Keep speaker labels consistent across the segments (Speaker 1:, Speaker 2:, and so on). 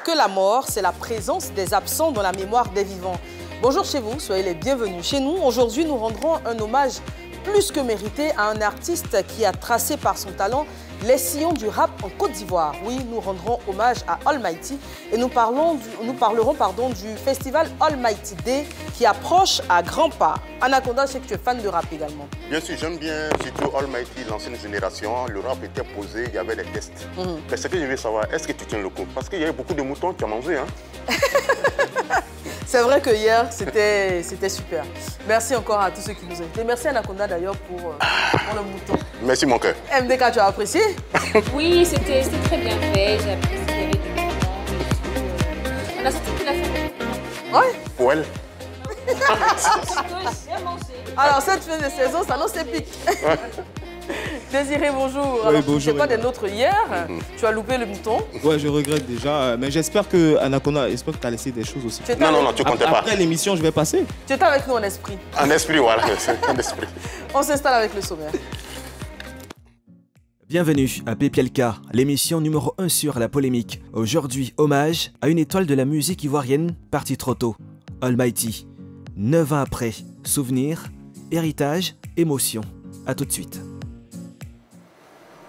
Speaker 1: que la mort, c'est la présence des absents dans la mémoire des vivants. Bonjour chez vous, soyez les bienvenus chez nous. Aujourd'hui, nous rendrons un hommage plus que mérité à un artiste qui a tracé par son talent les sillons du rap en Côte d'Ivoire. Oui, nous rendrons hommage à Almighty et nous parlerons du festival Almighty Day qui approche à grands pas. Anaconda, je sais que tu es fan de rap également.
Speaker 2: Bien sûr, j'aime bien surtout Almighty, l'ancienne génération. Le rap était posé, il y avait des tests. Mais ce que je veux savoir, est-ce que tu tiens le coup? Parce qu'il y avait beaucoup de moutons que tu as mangé. Hein?
Speaker 1: C'est vrai que hier, c'était super. Merci encore à tous ceux qui nous ont invités. Merci Anaconda d'ailleurs pour le mouton.
Speaker 2: Merci mon cœur.
Speaker 1: MDK, tu as apprécié?
Speaker 3: Oui, c'était très bien fait. J'ai apprécié, il y avait du mouvement. On a sorti toute la famille.
Speaker 1: Ouais.
Speaker 2: Pour elle.
Speaker 1: Alors cette fin de saison, ça annonce épique. Désiré, bonjour.
Speaker 4: Oui,
Speaker 1: alors,
Speaker 4: bonjour.
Speaker 1: tu n'étais pas des nôtres hier, tu as loupé le mouton.
Speaker 4: Ouais, je regrette déjà, mais j'espère que Anaconda, j'espère que tu as laissé des choses aussi.
Speaker 2: Non, tu comptais pas.
Speaker 4: Après l'émission, je vais passer.
Speaker 1: Tu étais avec nous en esprit.
Speaker 2: En esprit, voilà, en esprit.
Speaker 1: On s'installe avec le sommaire.
Speaker 5: Bienvenue à PPLK, l'émission numéro 1 sur la polémique. Aujourd'hui, hommage à une étoile de la musique ivoirienne partie trop tôt, Almighty. 9 ans après, souvenirs, héritage, émotion. A tout de suite.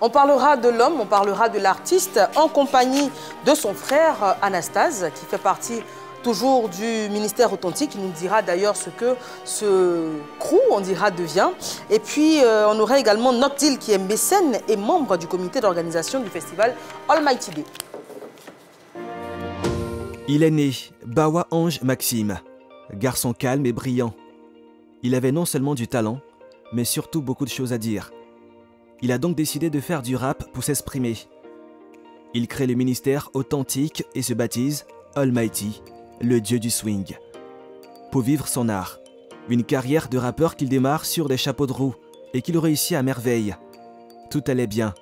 Speaker 1: On parlera de l'homme, on parlera de l'artiste en compagnie de son frère Anastase, qui fait partie toujours du ministère authentique. Il nous dira d'ailleurs ce que ce crew, on dira, devient. Et puis, on aura également Noctil, qui est mécène et membre du comité d'organisation du festival Almighty Day.
Speaker 5: Il est né Bawa Ange Maxime, garçon calme et brillant. Il avait non seulement du talent, mais surtout beaucoup de choses à dire. Il a donc décidé de faire du rap pour s'exprimer. Il crée le ministère authentique et se baptise Almighty, le dieu du swing. Pour vivre son art, une carrière de rappeur qu'il démarre sur des chapeaux de roue et qu'il réussit à merveille. Tout allait bien,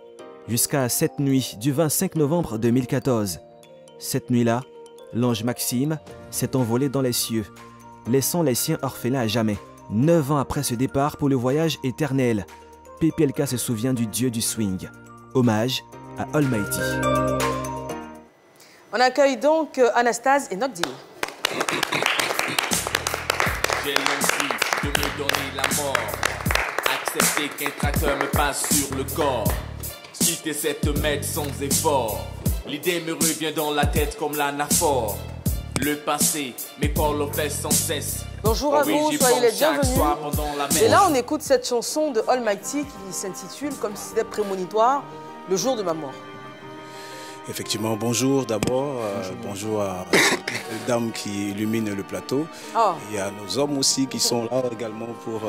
Speaker 5: jusqu'à cette nuit du 25 novembre 2014. Cette nuit-là, l'ange Maxime s'est envolé dans les cieux, laissant les siens orphelins à jamais. 9 ans après ce départ pour le voyage éternel, PPLK se souvient du dieu du swing. Hommage à Almighty.
Speaker 1: On accueille donc Anastase et Noctil.
Speaker 6: J'ai l'envie de me donner la mort. Accepter qu'un tracteur me passe sur le corps. Quitter cette mètre sans effort. L'idée me revient dans la tête comme l'anaphore. Le passé m'épaule aux fesses sans cesse.
Speaker 1: Bonjour à vous, soyez les bienvenus. Et là, on écoute cette chanson de Almighty qui s'intitule, comme si c'était prémonitoire, Le jour de ma mort.
Speaker 7: Effectivement, bonjour d'abord. Bonjour à les dames qui illuminent le plateau.
Speaker 1: Oh.
Speaker 7: Il y a nos hommes aussi qui sont là également pour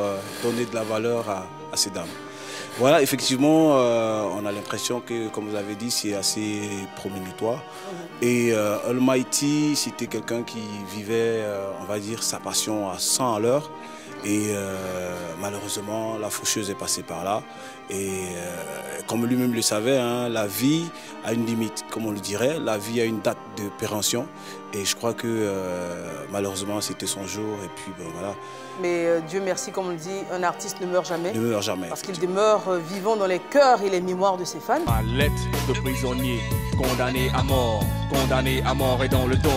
Speaker 7: donner de la valeur à ces dames. Voilà, effectivement, on a l'impression que, comme vous avez dit, c'est assez prémonitoire. Et Almighty, c'était quelqu'un qui vivait, on va dire, sa passion à 100 à l'heure. Et malheureusement, la faucheuse est passée par là. Et comme lui-même le savait, hein, la vie a une limite, comme on le dirait. La vie a une date de péremption. Et je crois que malheureusement, c'était son jour. Et puis, ben, voilà.
Speaker 1: Mais Dieu merci, comme on le dit, un artiste ne meurt jamais.
Speaker 7: Ne meurt jamais.
Speaker 1: Parce qu'il demeure vivant dans les cœurs et les mémoires de ses fans.
Speaker 6: Ma lettre de prisonnier, condamné à mort et dans le dos.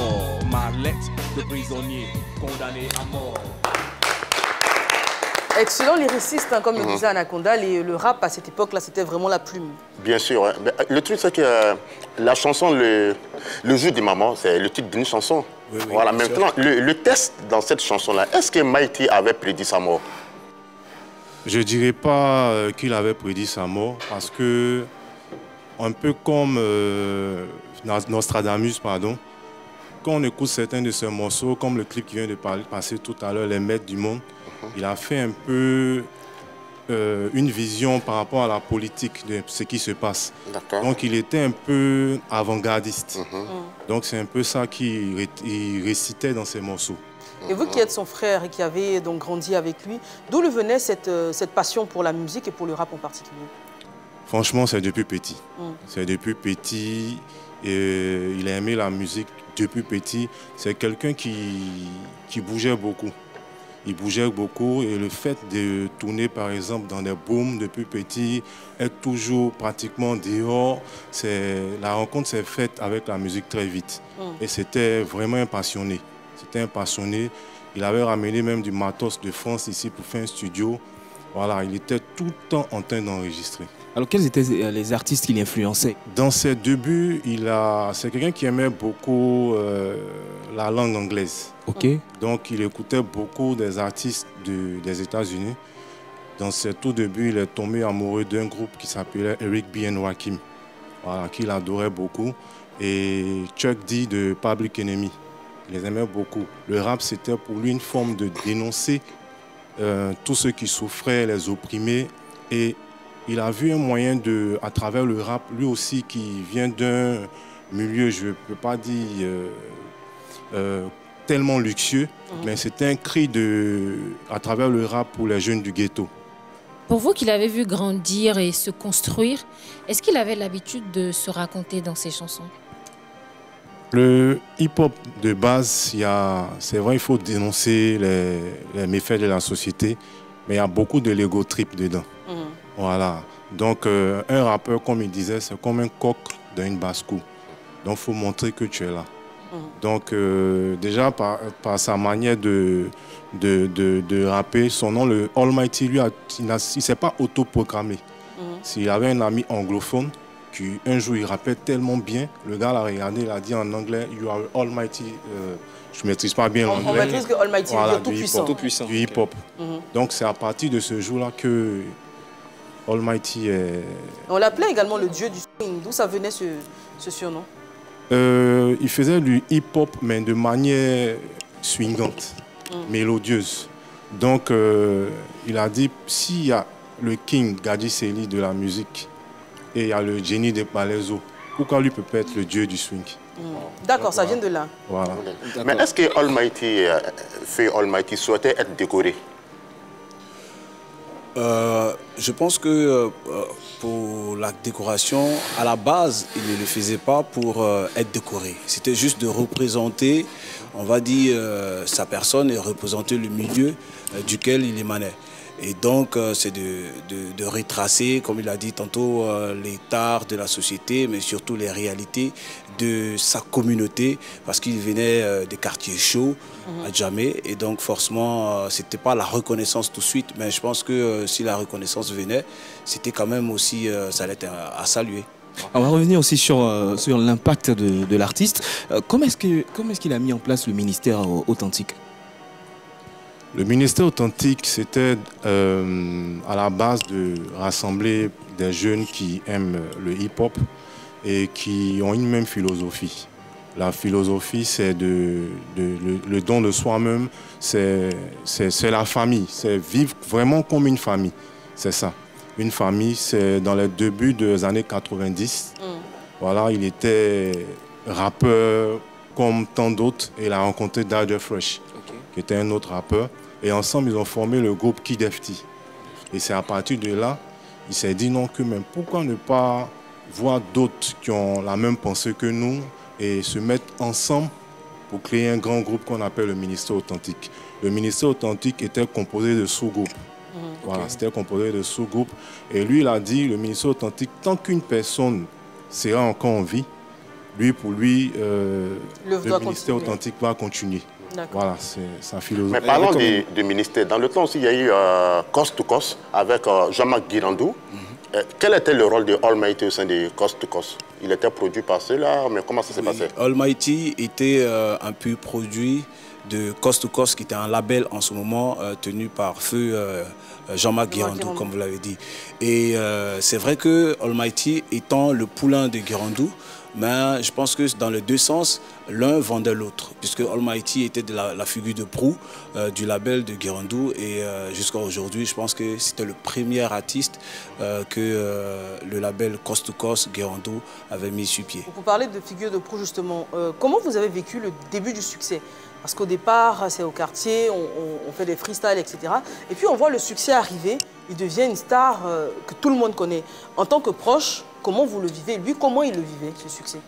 Speaker 6: Ma lettre de prisonnier, condamné à mort.
Speaker 1: Excellent lyriciste, hein, comme le disait Anaconda, le rap à cette époque-là, c'était vraiment la plume.
Speaker 2: Bien sûr. Hein. Le truc, c'est que la chanson, le jour des mamans, c'est le titre d'une chanson. Oui, voilà, maintenant, le test dans cette chanson-là, est-ce que Mighty avait prédit sa mort?
Speaker 8: Je ne dirais pas qu'il avait prédit sa mort, parce que, un peu comme Nostradamus, pardon, quand on écoute certains de ses morceaux, comme le clip qui vient de passer tout à l'heure, Les Maîtres du Monde, il a fait un peu une vision par rapport à la politique de ce qui se passe. Donc il était un peu avant-gardiste. Donc c'est un peu ça qu'il récitait dans ses morceaux.
Speaker 1: Et vous qui êtes son frère et qui avez donc grandi avec lui, d'où lui venait cette passion pour la musique et pour le rap en particulier?
Speaker 8: Franchement, c'est depuis petit. C'est depuis petit. Et il a aimé la musique depuis petit. C'est quelqu'un qui bougeait beaucoup. il bougeait beaucoup et le fait de tourner par exemple dans des booms depuis petit, être toujours pratiquement dehors, la rencontre s'est faite avec la musique très vite. Et c'était vraiment un passionné. C'était un passionné. Il avait ramené même du matos de France ici pour faire un studio. Voilà, il était tout le temps en train d'enregistrer.
Speaker 4: Alors, quels étaient les artistes qui l'influençaient?
Speaker 8: Dans ses débuts, c'est quelqu'un qui aimait beaucoup la langue anglaise.
Speaker 4: Ok.
Speaker 8: Donc, il écoutait beaucoup des artistes des États-Unis. Dans ses tout débuts, il est tombé amoureux d'un groupe qui s'appelait Eric B. and Rakim, voilà, qu'il adorait beaucoup. Et Chuck D de Public Enemy, il les aimait beaucoup. Le rap, c'était pour lui une forme de dénoncer tous ceux qui souffraient, les opprimés. Et il a vu un moyen à travers le rap, lui aussi qui vient d'un milieu, je ne peux pas dire tellement luxueux, mais c'était un cri à travers le rap pour les jeunes du ghetto.
Speaker 9: Pour vous qu'il avait vu grandir et se construire, est-ce qu'il avait l'habitude de se raconter dans ses chansons?
Speaker 8: Le hip-hop de base, c'est vrai, il faut dénoncer les méfaits de la société, mais il y a beaucoup de l'ego trip dedans. Voilà. Donc, un rappeur, comme il disait, c'est comme un coq dans une basse-cour. Donc, il faut montrer que tu es là. Donc, déjà, par sa manière de rapper, son nom, le Almighty, lui, il ne s'est pas autoproclamé. S'il avait un ami anglophone, qui un jour il rappelle tellement bien, le gars l'a regardé, il a dit en anglais, You are Almighty. Je ne maîtrise pas bien l'anglais.
Speaker 1: On maîtrise que Almighty,
Speaker 8: voilà,
Speaker 1: tout puissant.
Speaker 8: Du hip-hop. Donc c'est à partir de ce jour-là que Almighty est...
Speaker 1: On l'appelait également le dieu du swing. D'où ça venait ce surnom?
Speaker 8: Il faisait du hip-hop, mais de manière swingante, mélodieuse. Donc il a dit, s'il y a le King Gadji Seli de la musique, et il y a le génie des Palaiso, pourquoi lui peut pas être le dieu du swing?
Speaker 1: D'accord, ça vient de là.
Speaker 2: Voilà. Mais est-ce que Almighty souhaitait être décoré?
Speaker 7: Je pense que pour la décoration, à la base, il ne le faisait pas pour être décoré. C'était juste de représenter, on va dire, sa personne et représenter le milieu duquel il émanait. Et donc, c'est de retracer, comme il a dit tantôt, les tares de la société, mais surtout les réalités de sa communauté, parce qu'il venait des quartiers chauds à Djamé. Et donc, forcément, ce n'était pas la reconnaissance tout de suite, mais je pense que si la reconnaissance venait, c'était quand même aussi, ça allait être à saluer.
Speaker 4: On va revenir aussi sur l'impact de l'artiste. Comment est-ce qu'il a mis en place le ministère authentique?
Speaker 8: Le ministère authentique, c'était à la base de rassembler des jeunes qui aiment le hip-hop et qui ont une même philosophie. La philosophie, c'est le don de soi-même, c'est la famille, c'est vivre vraiment comme une famille, c'est ça. Une famille, c'est dans les débuts des années 90. Voilà, il était rappeur comme tant d'autres et il a rencontré Dada Fresh, qui était un autre rappeur. Et ensemble, ils ont formé le groupe Kid FT. Et c'est à partir de là, il s'est dit non, que même pourquoi ne pas voir d'autres qui ont la même pensée que nous et se mettre ensemble pour créer un grand groupe qu'on appelle le Ministère Authentique. Le Ministère Authentique était composé de sous-groupes. Voilà, c'était composé de sous-groupes. Et lui, il a dit, le Ministère Authentique, tant qu'une personne sera encore en vie, pour lui, le Ministère Authentique va continuer. Voilà, c'est sa philosophie.
Speaker 2: Mais parlons du ministère. Dans le temps aussi, il y a eu Coast to Coast avec Jean-Marc Guirandou. Quel était le rôle de Almighty au sein de Coast to Coast? Il était produit par ceux-là, mais comment ça s'est passé?
Speaker 7: Almighty était un peu produit de Coast to Coast, qui était un label en ce moment tenu par feu Jean-Marc Guirandou, comme vous l'avez dit. Et c'est vrai que Almighty étant le poulain de Guirandou, mais je pense que dans les deux sens, l'un vendait l'autre, puisque Almighty était de la figure de proue du label de Guirandou, et jusqu'à aujourd'hui, je pense que c'était le premier artiste que le label Coast to Coast Guirandou avait mis sur pied.
Speaker 1: Vous parlez de figure de proue justement. Comment vous avez vécu le début du succès? Parce qu'au départ, c'est au quartier, on fait des freestyles, etc. Et puis on voit le succès arriver, il devient une star que tout le monde connaît. En tant que proche, comment vous le vivez? Lui, comment il le vivait, ce succès?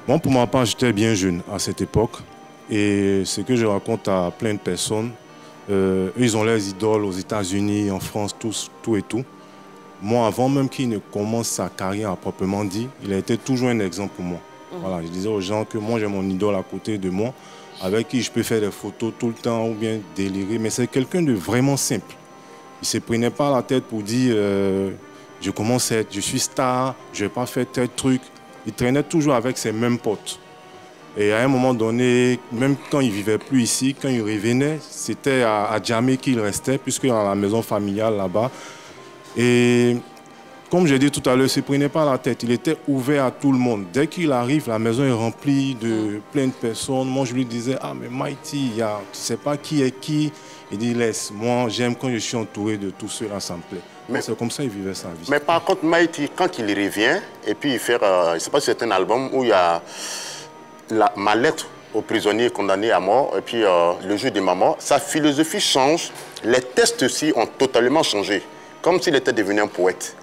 Speaker 8: Moi, pour ma part, j'étais bien jeune à cette époque. Et ce que je raconte à plein de personnes, Ils ont leurs idoles aux États-Unis, en France, tout et tout. Moi, avant même qu'il ne commence sa carrière à proprement dit, il a été toujours un exemple pour moi. Voilà, je disais aux gens que moi, j'ai mon idole à côté de moi, avec qui je peux faire des photos tout le temps ou bien délirer. Mais c'est quelqu'un de vraiment simple. Il ne se prenait pas la tête pour dire je commence à être, je suis star, je ne vais pas faire tel truc. Il traînait toujours avec ses mêmes potes. Et à un moment donné, même quand il ne vivait plus ici, quand il revenait, c'était à Djamé qu'il restait, puisque dans la maison familiale là-bas. Et comme j'ai dit tout à l'heure, il ne se prenait pas la tête. Il était ouvert à tout le monde. Dès qu'il arrive, la maison est remplie de plein de personnes. Moi, je lui disais, ah, mais Mighty, tu ne sais pas qui est qui. Il dit, laisse, moi, j'aime quand je suis entouré de tous ceux-là, ça me plaît. C'est comme ça qu'il vivait sa vie.
Speaker 2: Mais par contre, Mighty, quand il revient, et puis il fait, je ne sais pas si c'est un album où il y a ma lettre aux prisonniers condamnés à mort, et puis le jeu des mamans, sa philosophie change. Les textes aussi ont totalement changé. Comme s'il était devenu un poète.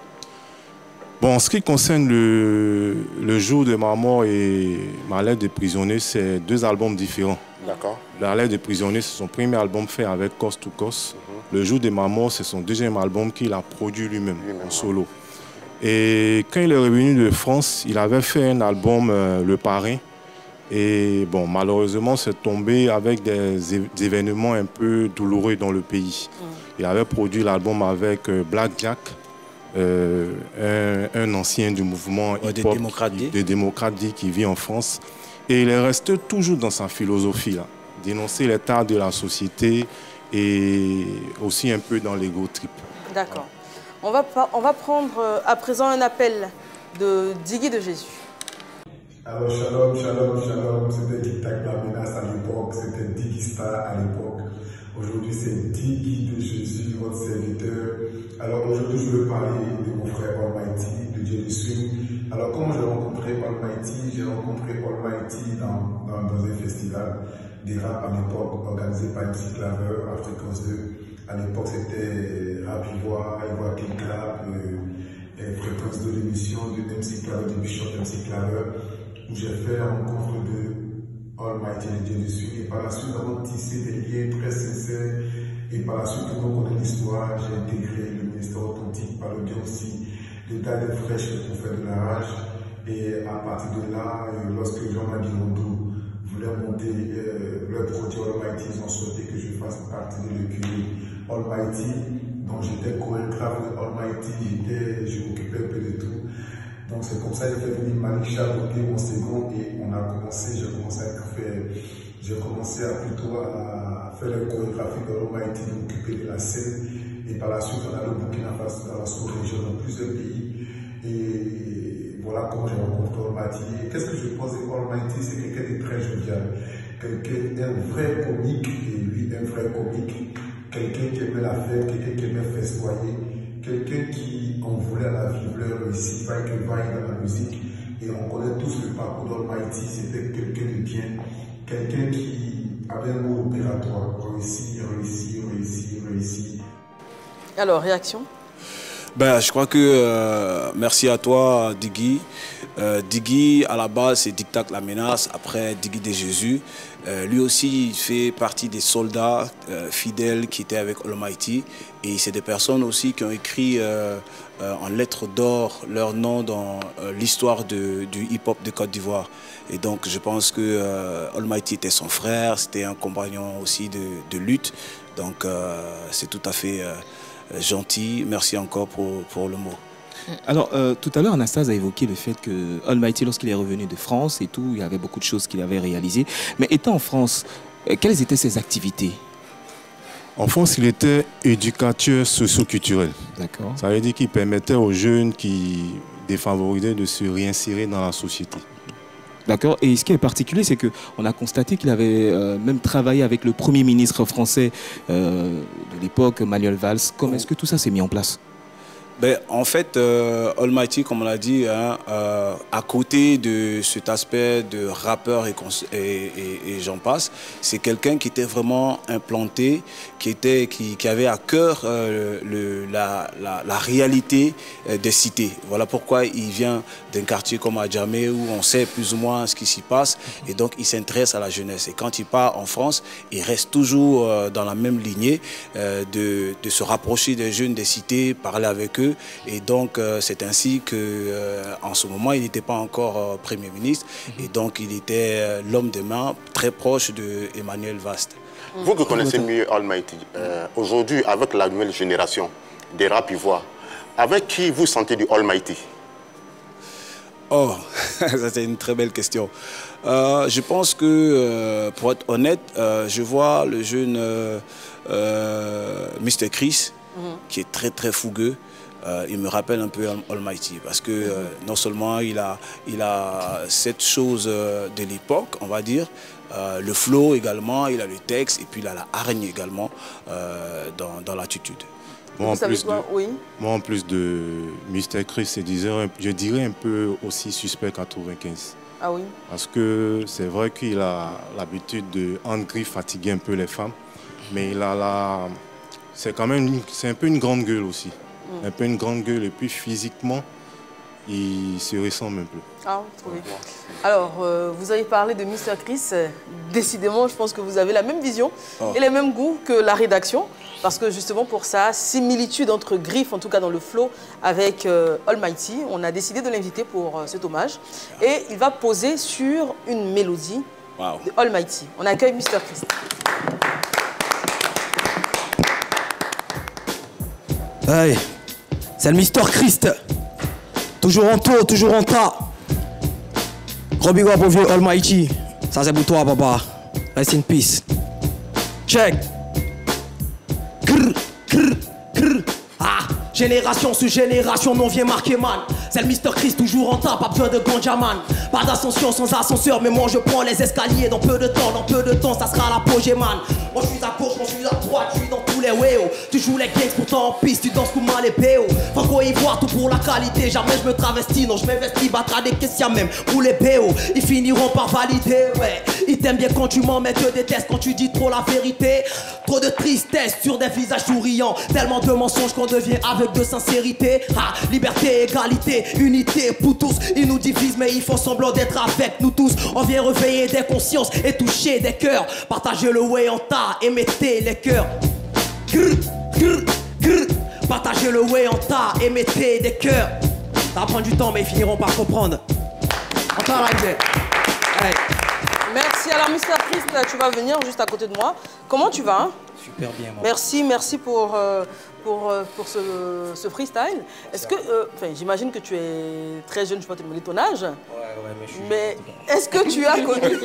Speaker 8: Bon, en ce qui concerne le jour de ma mort et ma lettre des prisonniers, c'est deux albums différents.
Speaker 2: D'accord.
Speaker 8: La lettre des prisonniers, c'est son premier album fait avec Coast to Coast. Le jour de ma mort, c'est son deuxième album qu'il a produit lui-même en solo. Et quand il est revenu de France, il avait fait un album, Le Parrain. Et bon, malheureusement, c'est tombé avec des événements un peu douloureux dans le pays. Il avait produit l'album avec Black Jack, un ancien du mouvement hip-hop des démocrates qui vit en France. Et il est resté toujours dans sa philosophie, là, dénoncer l'état de la société et aussi un peu dans l'ego trip.
Speaker 1: D'accord. On va prendre à présent un appel de Diggy de Jésus.
Speaker 10: Alors shalom, shalom, shalom, c'était Tic-Tac la menace à l'époque, c'était Diggy Star à l'époque. Aujourd'hui c'est Diggy de Jésus, votre serviteur. Alors aujourd'hui je veux parler de mon frère Almighty, de Dieu du Swing. Alors comment j'ai rencontré Almighty? J'ai rencontré Almighty dans un festival des rap à l'époque organisé par MC Claveur à Fréquence 2. À l'époque c'était Rap Ivoire, Ivoire King Clap, Fréquence 2 l'émission de MC Claveur, du Bishop MC Claveur, où j'ai fait la rencontre de Almighty, le Dieu du Swing. Et par la suite, nous avons tissé des liens très sincères. Et par la suite, nous connaissons l'histoire. J'ai intégré le ministère authentique par le bien aussi de taille fraîche pour faire de la rage. Et à partir de là, lorsque Jean-Marie Rondeau voulait monter leur produit Almighty, ils ont souhaité que je fasse partie de l'écurie Almighty. Donc j'étais chorégraphe de Almighty, je m'occupais un peu de tout. Donc c'est comme ça que j'ai fait venir Malik Chaboté, mon second, et j'ai commencé à plutôt à faire la chorégraphie de l'Almighty, de m'occuper de la scène. Et par la suite, on a le Burkina Faso dans la sous-région, dans plusieurs pays. Et voilà comment j'ai rencontré Almighty. Et qu'est-ce que je pense de Almighty? C'est quelqu'un de très jovial, quelqu'un, un vrai comique, et lui, un vrai comique, quelqu'un qui aimait la fête, quelqu'un qui aimait festoyer. Quelqu'un qui en voulait à la vie, voulait réussir, pas que vaille dans la musique. Et on connaît tous le parcours d'Almighty, c'était quelqu'un de bien, quelqu'un qui avait un mot opératoire, réussir.
Speaker 1: Alors, réaction?
Speaker 7: Ben, je crois que merci à toi, Diggy. Diggy, à la base, c'est Tic-Tac la menace, après Diggy de Jésus. Lui aussi, il fait partie des soldats fidèles qui étaient avec Almighty. Et c'est des personnes aussi qui ont écrit en lettres d'or leur nom dans l'histoire du hip-hop de Côte d'Ivoire. Et donc, je pense que Almighty était son frère, c'était un compagnon aussi de lutte. Donc, c'est tout à fait gentil. Merci encore pour le mot.
Speaker 4: Alors, tout à l'heure, Anastase a évoqué le fait que Almighty, lorsqu'il est revenu de France et tout, il y avait beaucoup de choses qu'il avait réalisées. Mais étant en France, quelles étaient ses activités?
Speaker 8: En France, il était éducateur socio-culturel.
Speaker 4: D'accord.
Speaker 8: Ça veut dire qu'il permettait aux jeunes qui défavorisaient de se réinsérer dans la société.
Speaker 4: D'accord. Et ce qui est particulier, c'est qu'on a constaté qu'il avait même travaillé avec le Premier ministre français de l'époque, Manuel Valls. Comment est-ce que tout ça s'est mis en place?
Speaker 7: Ben, en fait, Almighty, comme on l'a dit, hein, à côté de cet aspect de rappeur et j'en passe, c'est quelqu'un qui était vraiment implanté, qui avait à cœur la réalité des cités. Voilà pourquoi il vient d'un quartier comme Adjamé où on sait plus ou moins ce qui s'y passe et donc il s'intéresse à la jeunesse. Et quand il part en France, il reste toujours dans la même lignée de se rapprocher des jeunes des cités, parler avec eux. Et donc, c'est ainsi qu'en ce moment, il n'était pas encore Premier ministre. Et donc, il était l'homme de main très proche d'Emmanuel Vaste.
Speaker 2: Vous qui connaissez mieux Almighty, aujourd'hui, avec la nouvelle génération des rap ivoires, avec qui vous sentez du Almighty?
Speaker 7: Oh, ça c'est une très belle question. Je pense que, pour être honnête, je vois le jeune Mr. Chris, qui est très très fougueux. Il me rappelle un peu Almighty parce que non seulement il a cette chose de l'époque, on va dire, le flow également, il a le texte et puis il a la hargne également dans l'attitude.
Speaker 2: Moi, en plus de Mr. Chris, je dirais un peu aussi Suspect 95.
Speaker 1: Ah oui.
Speaker 2: Parce que c'est vrai qu'il a l'habitude de, en gris, fatiguer un peu les femmes, mais il a c'est quand même, c'est un peu une grande gueule aussi. Un peu une grande gueule et puis physiquement, il se ressemble un peu.
Speaker 1: Ah, oui. Alors, vous avez parlé de Mr. Chris. Décidément, je pense que vous avez la même vision et les mêmes goûts que la rédaction. Parce que justement, pour sa similitude entre griffes, en tout cas dans le flow, avec Almighty, on a décidé de l'inviter pour cet hommage. Et il va poser sur une mélodie de Almighty. On accueille Mr. Chris.
Speaker 11: Hey, c'est le Mr. Christ. Toujours en taux, toujours en tas. Gros big up au vieux Almighty. Ça c'est pour toi, papa. Rest in peace. Check. Grr, grr, grr. Ah, génération sur génération, non vient marquer man. C'est le Mr. Chris, toujours en tas, pas besoin de ganjaman. Pas d'ascension sans ascenseur, mais moi je prends les escaliers dans peu de temps, ça sera l'apogée man. Moi je suis à gauche, moi je suis à droite, je suis dans tous les ways. Tu joues les gangs pourtant en piste, tu danses comme les PO. Franco-Ivoire, tout pour la qualité, jamais je me travestis, non je m'investis, battra des questions même pour les PO. Ils finiront par valider, ouais. Ils t'aiment bien quand tu mens, mais te détestent quand tu dis trop la vérité. Trop de tristesse sur des visages souriants, tellement de mensonges qu'on devient aveugle de sincérité. Ah, liberté, égalité, unité pour tous. Ils nous divisent mais ils font semblant d'être avec nous tous. On vient réveiller des consciences et toucher des cœurs. Partagez le way en tas et mettez les cœurs. Grr, grr, grr. Partagez le way en tas et mettez des cœurs. Ça va prendre du temps mais ils finiront par comprendre. On travaille. Hey.
Speaker 1: Merci. Alors Mr. Chris, tu vas venir juste à côté de moi. Comment tu vas?
Speaker 11: Super bien. Moi.
Speaker 1: Merci pour ce freestyle. Est-ce que, j'imagine que tu es très jeune, je ne vais pas te demander ton âge. Mais est-ce que tu as connu,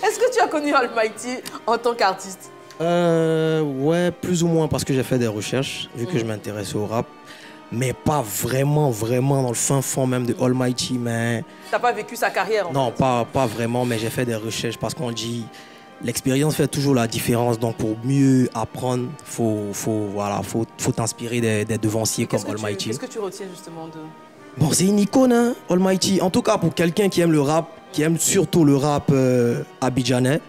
Speaker 1: est-ce que tu as connu Almighty en tant qu'artiste?
Speaker 11: Ouais, plus ou moins parce que j'ai fait des recherches, vu que je m'intéressais au rap. Mais pas vraiment dans le fin fond même de Almighty, mais...
Speaker 1: T'as pas vécu sa carrière
Speaker 11: Non, pas vraiment, mais j'ai fait des recherches parce qu'on dit l'expérience fait toujours la différence. Donc pour mieux apprendre, faut t'inspirer des devanciers comme Almighty.
Speaker 1: Qu'est-ce que tu retiens justement de...
Speaker 11: Bon, c'est une icône, hein, Almighty. En tout cas, pour quelqu'un qui aime le rap, qui aime surtout le rap abidjanais,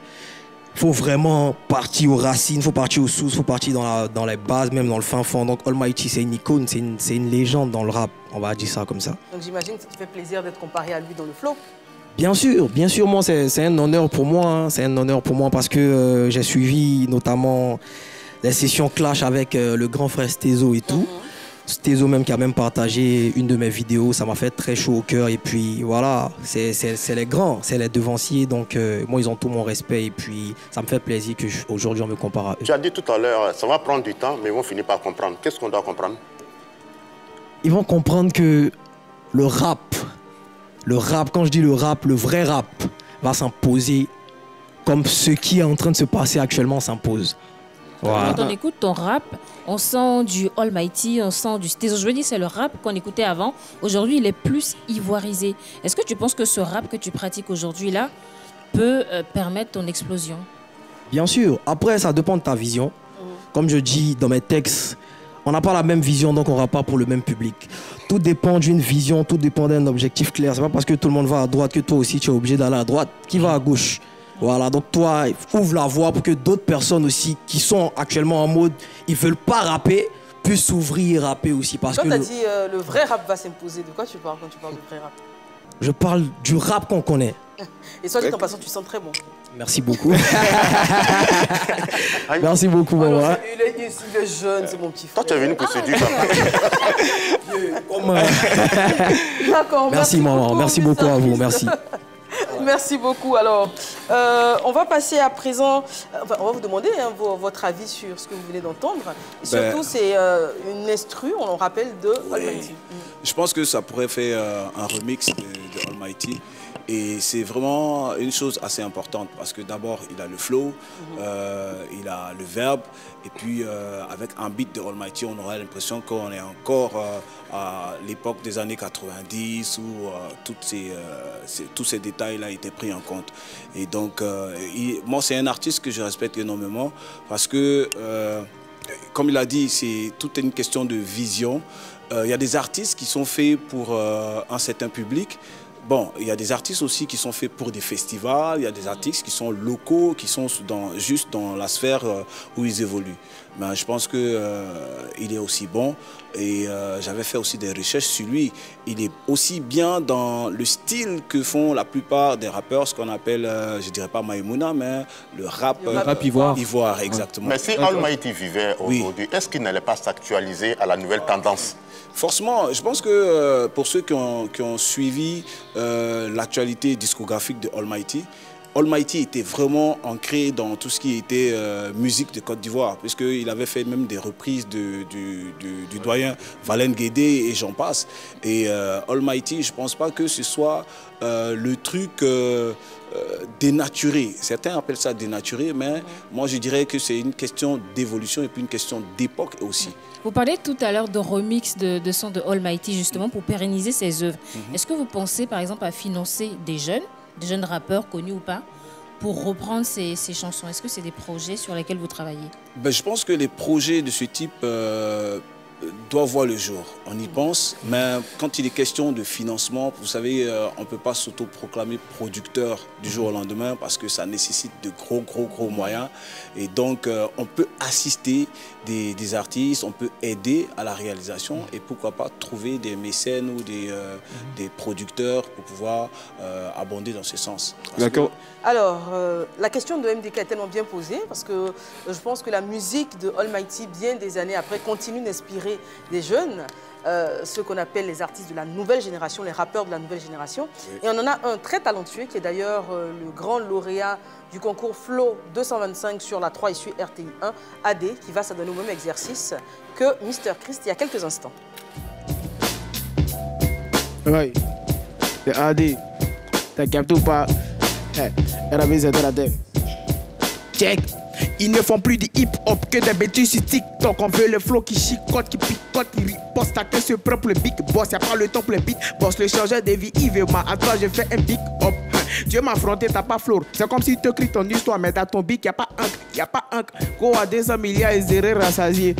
Speaker 11: il faut vraiment partir aux racines, il faut partir aux sources, il faut partir dans les bases, même dans le fin fond. Donc Almighty, c'est une icône, c'est une légende dans le rap, on va dire ça comme ça.
Speaker 1: Donc j'imagine que ça te fait plaisir d'être comparé à lui dans le flow.
Speaker 11: Bien sûr, moi c'est un honneur pour moi, hein. C'est un honneur pour moi parce que j'ai suivi notamment les sessions clash avec le grand frère Stezo et tout. Stezo même qui a même partagé une de mes vidéos, ça m'a fait très chaud au cœur et puis voilà, c'est les grands, c'est les devanciers, donc moi ils ont tout mon respect et puis ça me fait plaisir qu'aujourd'hui on me compare à eux.
Speaker 2: Tu as dit tout à l'heure, ça va prendre du temps mais ils vont finir par comprendre. Qu'est-ce qu'on doit comprendre?
Speaker 11: Ils vont comprendre que le rap, quand je dis le rap, le vrai rap va s'imposer comme ce qui est en train de se passer actuellement s'impose.
Speaker 9: Voilà. Quand on écoute ton rap, on sent du Almighty, on sent du Stezo. Je veux dire, c'est le rap qu'on écoutait avant. Aujourd'hui, il est plus ivoirisé. Est-ce que tu penses que ce rap que tu pratiques aujourd'hui-là peut permettre ton explosion?
Speaker 11: Bien sûr. Après, ça dépend de ta vision. Comme je dis dans mes textes, on n'a pas la même vision, donc on ne rappe pas pour le même public. Tout dépend d'une vision, tout dépend d'un objectif clair. C'est pas parce que tout le monde va à droite que toi aussi tu es obligé d'aller à droite. Qui va à gauche? Voilà, donc toi, ouvre la voie pour que d'autres personnes aussi qui sont actuellement en mode, ils veulent pas rapper, puissent s'ouvrir et rapper aussi. Parce
Speaker 1: Toi,
Speaker 11: que
Speaker 1: tu as dit le vrai rap va s'imposer. De quoi tu parles quand tu parles de vrai rap?
Speaker 11: je parle du rap qu'on connaît.
Speaker 1: Et soit dit en passant, tu sens très bon.
Speaker 11: Merci beaucoup. Merci beaucoup, maman.
Speaker 1: Alors, il est jeune, c'est mon petit frère.
Speaker 2: Toi, tu es venu pour séduire.
Speaker 1: D'accord.
Speaker 11: Merci, maman. Merci beaucoup à vous. Merci.
Speaker 1: Merci beaucoup. Alors, on va passer à présent, enfin, on va vous demander votre avis sur ce que vous venez d'entendre. Surtout, c'est une instru, on le rappelle, de Almighty.
Speaker 7: Je pense que ça pourrait faire un remix de Almighty. Et c'est vraiment une chose assez importante parce que d'abord, il a le flow, il a le verbe. Et puis, avec un beat de Almighty, on aura l'impression qu'on est encore à l'époque des années 90 où tous ces détails-là étaient pris en compte. Et donc, moi, c'est un artiste que je respecte énormément parce que, comme il a dit, c'est toute une question de vision. Il y a des artistes qui sont faits pour un certain public. Bon, il y a des artistes aussi qui sont faits pour des festivals, il y a des artistes qui sont locaux, qui sont juste dans la sphère où ils évoluent. Mais je pense qu'il est aussi bon et j'avais fait aussi des recherches sur lui. Il est aussi bien dans le style que font la plupart des rappeurs, ce qu'on appelle, je dirais pas Maïmouna, mais le rap
Speaker 4: ivoire.
Speaker 7: Ivoire, exactement.
Speaker 2: Mais si Almighty vivait aujourd'hui, est-ce qu'il n'allait pas s'actualiser à la nouvelle tendance?
Speaker 7: Forcément, je pense que pour ceux qui ont suivi l'actualité discographique de Almighty, Almighty était vraiment ancré dans tout ce qui était musique de Côte d'Ivoire, puisqu'il avait fait même des reprises du doyen Valen Guédé et j'en passe. Et Almighty, je ne pense pas que ce soit le truc dénaturé. Certains appellent ça dénaturé, mais moi je dirais que c'est une question d'évolution et puis une question d'époque aussi.
Speaker 9: Vous parlez tout à l'heure de remix de sons de Almighty, justement, pour pérenniser ses œuvres. Est-ce que vous pensez, par exemple, à financer des jeunes rappeurs, connus ou pas, pour reprendre ces chansons? Est-ce que c'est des projets sur lesquels vous travaillez?
Speaker 7: Je pense que les projets de ce type doivent voir le jour. On y pense, mais quand il est question de financement, vous savez, on ne peut pas s'autoproclamer producteur du jour au lendemain parce que ça nécessite de gros moyens. Et donc, on peut assister des artistes, on peut aider à la réalisation et pourquoi pas trouver des mécènes ou des producteurs pour pouvoir abonder dans ce sens.
Speaker 4: D'accord.
Speaker 1: Alors, la question de MDK est tellement bien posée parce que je pense que la musique de Almighty, bien des années après, continue d'inspirer des jeunes, ceux qu'on appelle les artistes de la nouvelle génération, les rappeurs de la nouvelle génération. Oui. Et on en a un très talentueux qui est d'ailleurs le grand lauréat du concours Flow 225 sur la 3 issue RTI 1, AD, qui va s'adonner au même exercice que Mr. Christ il y a quelques instants.
Speaker 12: Oui, c'est AD, t'as capté ou pas? RABZ de la DEM. Check. Ils ne font plus du hip-hop que des bêtises sur TikTok. On veut le flow qui chicote, qui picote, qui riposte. T'as que ce propre big boss. Y'a pas le temps pour le beat boss. Le changeur de vie, il veut moi. À toi, je fais un big up. Dieu m'a affronté, t'as pas floor. C'est comme si tu écris ton histoire, mais dans ton beat, y'a pas un. Y'a pas un. Go à 200 milliards et zéro rassasié.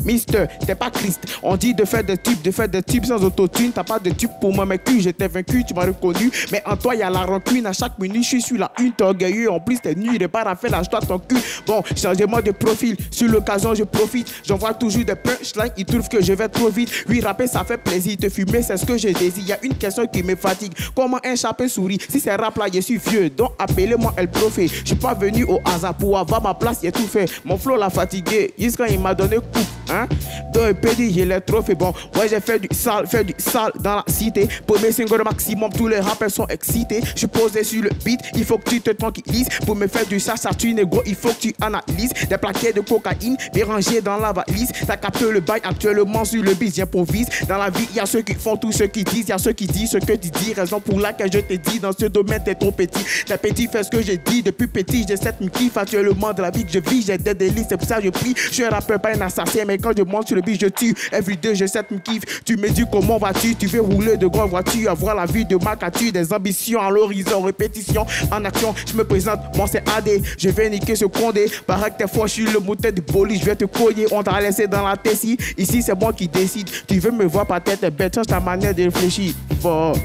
Speaker 12: Mister, t'es pas Christ. On dit de faire des tubes sans autotune. T'as pas de tube pour moi, mais que j'étais vaincu, tu m'as reconnu. Mais en toi, y'a la rancune. À chaque minute, je suis sur la une, t'es orgueilleux. En plus, t'es nu, il repart à faire lâche-toi ton cul. Bon, changement de profil. Sur l'occasion, je profite. J'envoie toujours des punchlines. Ils trouvent que je vais trop vite. Oui, rapper, ça fait plaisir. Te fumer, c'est ce que je désire. Y'a une question qui me fatigue. Comment un chapin sourit? Si c'est rap là, je suis vieux. Donc, appelez-moi El Profé. Je suis pas venu au hasard pour avoir ma place, j'ai tout fait. Mon flow l'a fatigué. Jusqu'à il m'a donné coup. Hein? Dans un petit, je l'ai trop fait. Bon, ouais, j'ai fait du sale dans la cité. Premier single maximum, tous les rappeurs sont excités. Je suis posé sur le beat, il faut que tu te tranquillises. Pour me faire du ça tu négo, il faut que tu analyses. Des plaquettes de cocaïne, mélangées dans la valise. T'as capté le bail actuellement sur le beat, j'improvise. Dans la vie, il y a ceux qui font tout ce qu'ils disent. Il y a ceux qui disent ce que tu dis. Raison pour laquelle je te dis, dans ce domaine, t'es trop petit. T'es petit, fais ce que j'ai dit. Depuis petit, j'ai cette me kiffe. Actuellement, de la vie que je vis, j'ai des délices. C'est pour ça que je prie. Je suis un rappeur, pas un assassin, mais mais quand je monte sur le beat, je tue. Everyday, je set me kiffe. Tu me dis comment vas-tu? Tu veux rouler de grandes voitures, avoir la vie de Macatu, des ambitions à l'horizon, répétition, en action. Je me présente, moi c'est AD. Je vais niquer ce condé. Paraît que des fois, je suis le moteur du bolide. Je vais te cogner, on t'a laissé dans la Tessie. Ici, c'est moi qui décide. Tu veux me voir par tête bête, change ta manière de réfléchir. Fort.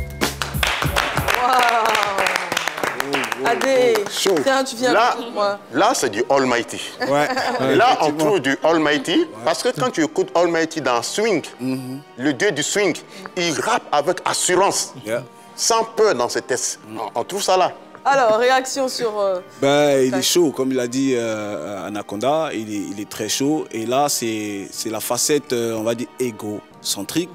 Speaker 1: Adé, tiens, tu viens
Speaker 2: là,
Speaker 1: avec moi.
Speaker 2: Là, c'est du Almighty. Là, on trouve du Almighty parce que quand tu écoutes Almighty dans Swing, le dieu du swing, il rappe avec assurance, sans peur dans ses tests. On trouve ça là.
Speaker 1: Alors, réaction sur...
Speaker 7: Il est chaud, comme il a dit Anaconda, il est très chaud. Et là, c'est la facette, on va dire, égocentrique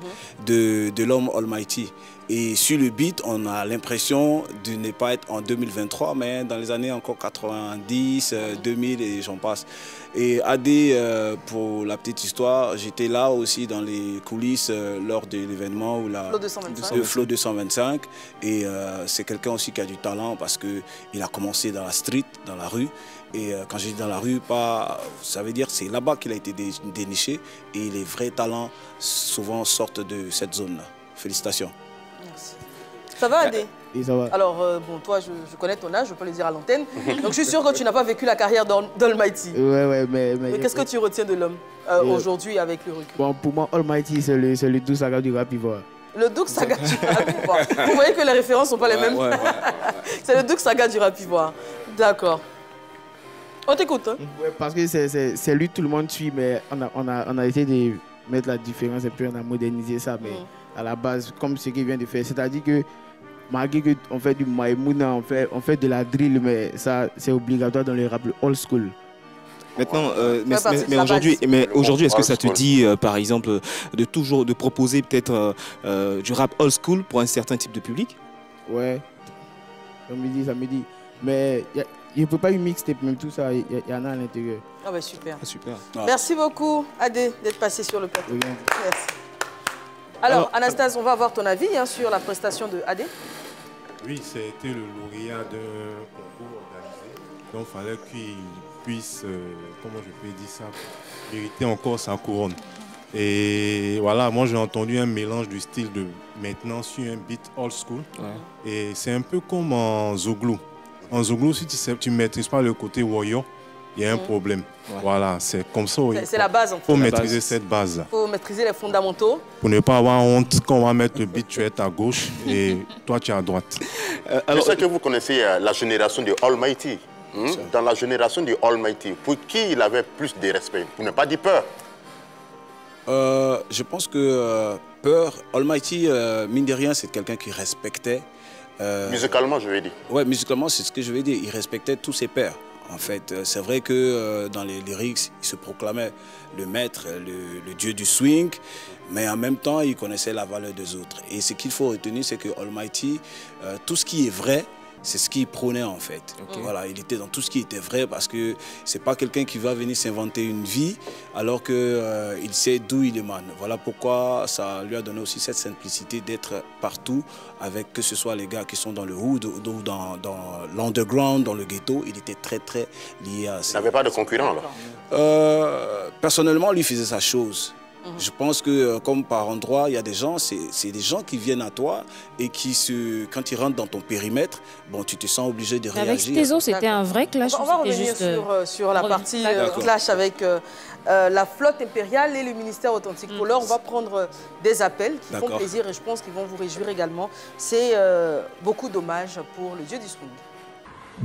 Speaker 7: de l'homme Almighty. Et sur le beat, on a l'impression de ne pas être en 2023, mais dans les années encore 90, 2000 et j'en passe. Et AD, pour la petite histoire, j'étais là aussi dans les coulisses lors de l'événement où le Flow 225. Et c'est quelqu'un aussi qui a du talent parce qu'il a commencé dans la street, dans la rue. Et quand j'ai dit dans la rue, ça veut dire c'est là-bas qu'il a été déniché. Et les vrais talents souvent sortent de cette zone-là. Félicitations.
Speaker 1: Merci. Ça va, Adé?
Speaker 12: Oui, ça va.
Speaker 1: Alors, bon, toi, je connais ton âge, je peux le dire à l'antenne. Donc, je suis sûr que tu n'as pas vécu la carrière d'Almighty.
Speaker 12: Ouais, mais
Speaker 1: qu'est-ce que tu retiens de l'homme aujourd'hui avec le recul?
Speaker 12: Bon, pour moi, Almighty, c'est le doux saga du rap ivoire.
Speaker 1: Le Douk Saga du rap ivoire. Vous voyez que les références ne sont pas les mêmes. C'est le Douk Saga du rap ivoire. D'accord. On t'écoute. Hein?
Speaker 12: Ouais, parce que c'est lui, tout le monde suit, mais on a essayé de mettre la différence et puis on a modernisé ça. Mais à la base, comme ce qu'il vient de faire, c'est-à-dire que malgré qu'on fait du Maïmouna, on fait de la drill, mais ça, c'est obligatoire dans le rap old school.
Speaker 4: Maintenant, mais aujourd'hui, est-ce que ça te dit, par exemple, de proposer peut-être du rap old school pour un certain type de public?
Speaker 12: Ouais, ça me dit. Mais il ne peut pas y mixtape, même tout ça, il y en a à l'intérieur.
Speaker 1: Ah bah super.
Speaker 4: Super.
Speaker 1: Merci beaucoup, Adé, d'être passé sur le plateau.
Speaker 12: Oui.
Speaker 1: Merci. Alors, Anastase, on va avoir ton avis sur la prestation de Adé.
Speaker 8: Oui, c'était le lauréat d'un concours organisé. Donc, il fallait qu'il puisse, comment je peux dire ça, mériter encore sa couronne. Et voilà, moi j'ai entendu un mélange du style de maintenant sur un beat old school. Ouais. Et c'est un peu comme en Zouglou. En Zouglou, si tu ne maîtrises pas le côté warrior, il y a un problème. Ouais. Voilà, c'est comme ça.
Speaker 1: C'est la base en fait.
Speaker 8: Il faut maîtriser cette base.
Speaker 1: Il faut maîtriser les fondamentaux.
Speaker 8: Pour ne pas avoir honte, quand on va mettre le beat, tu es à gauche et toi tu es à droite.
Speaker 2: Je sais que vous connaissez la génération de Almighty. Dans la génération de Almighty, pour qui il avait plus de respect? Pour ne pas dire peur.
Speaker 7: Je pense que peur, Almighty, mine de rien, c'est quelqu'un qui respectait.
Speaker 2: Musicalement, je vais dire.
Speaker 7: Oui, musicalement, c'est ce que je vais dire. Il respectait tous ses pairs. En fait, c'est vrai que dans les lyrics, il se proclamait le maître, le dieu du swing, mais en même temps, il connaissait la valeur des autres. Et ce qu'il faut retenir, c'est que Almighty, tout ce qui est vrai, c'est ce qu'il prônait en fait. Okay. Voilà, il était dans tout ce qui était vrai parce que c'est pas quelqu'un qui va venir s'inventer une vie alors qu'il sait d'où il émane. Voilà pourquoi ça lui a donné aussi cette simplicité d'être partout avec que ce soit les gars qui sont dans le hood ou dans l'underground, dans le ghetto. Il était très très lié à ça.
Speaker 2: Il n'avait pas de concurrent là?
Speaker 7: Personnellement, lui faisait sa chose. Je pense que comme par endroit, il y a des gens, c'est des gens qui viennent à toi et qui, quand ils rentrent dans ton périmètre, bon, tu te sens obligé de réagir.
Speaker 9: Avec Stézo, c'était un vrai clash.
Speaker 1: On va revenir sur la partie clash avec la flotte impériale et le ministère authentique. Pour l'heure, on va prendre des appels qui font plaisir et je pense qu'ils vont vous réjouir également. C'est beaucoup d'hommages pour le dieu du swing.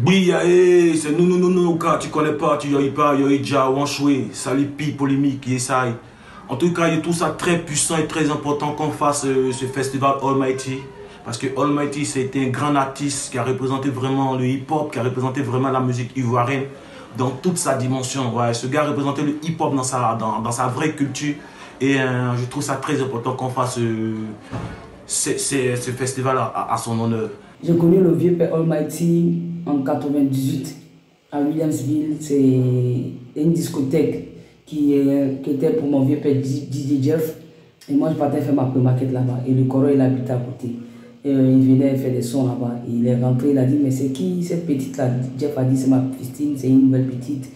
Speaker 13: Oui, c'est non, car tu connais pas, tu y pas, y déjà, on choué, salipi, polémique, yesaï. En tout cas, il y a tout ça très puissant et très important qu'on fasse ce festival Almighty. Parce que Almighty, c'était un grand artiste qui a représenté vraiment le hip-hop, qui a représenté vraiment la musique ivoirienne dans toute sa dimension. Ouais, ce gars représentait le hip-hop dans sa vraie culture. Et je trouve ça très important qu'on fasse ce festival à son honneur.
Speaker 14: J'ai connu le vieux père Almighty en 98 à Williamsville. C'est une discothèque qui était pour mon vieux père DJ Jeff. Et moi, je partais faire ma pré-maquette là-bas. Et le coro, il habitait à côté. Et il venait faire des sons là-bas. Il est rentré, il a dit, mais c'est qui cette petite-là? Jeff a dit, c'est ma Christine, c'est une nouvelle petite.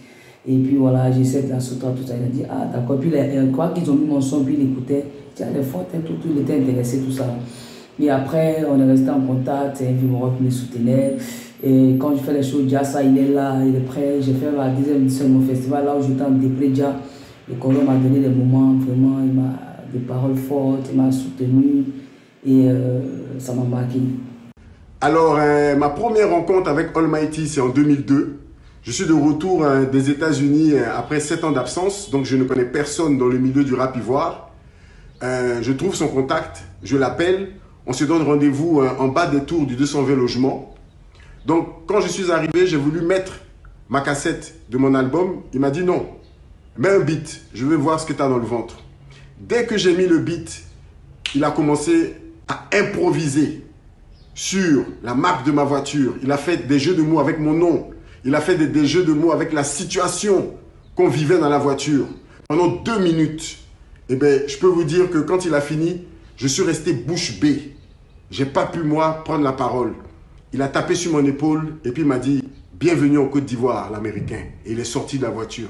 Speaker 14: Et puis voilà, j'essaie de la sauter tout ça. Il a dit, ah d'accord. Puis il croit qu'ils ont mis mon son, puis il écoutait. Il était fort, tout, il était intéressé, tout ça. Et après, on est resté en contact, et Vimorock me soutenait. Et quand je fais les shows, déjà ça, il est là, il est prêt. J'ai fait ma deuxième édition de mon festival, là où j'étais en déplay déjà. Et Colo m'a donné des moments, vraiment, il m'a des paroles fortes, il m'a soutenu. Et ça m'a marqué.
Speaker 15: Alors, ma première rencontre avec Almighty, c'est en 2002. Je suis de retour des États-Unis après 7 ans d'absence, donc je ne connais personne dans le milieu du rap ivoire. Je trouve son contact, je l'appelle, on se donne rendez-vous en bas des tours du 220 logements. Donc, quand je suis arrivé, j'ai voulu mettre ma cassette de mon album. Il m'a dit non, mets un beat, je veux voir ce que tu as dans le ventre. Dès que j'ai mis le beat, il a commencé à improviser sur la marque de ma voiture. Il a fait des jeux de mots avec mon nom. Il a fait des jeux de mots avec la situation qu'on vivait dans la voiture. Pendant 2 minutes, eh ben, je peux vous dire que quand il a fini, je suis resté bouche bée. J'ai pas pu, moi, prendre la parole. Il a tapé sur mon épaule et puis il m'a dit « Bienvenue en Côte d'Ivoire, l'Américain ». Et il est sorti de la voiture.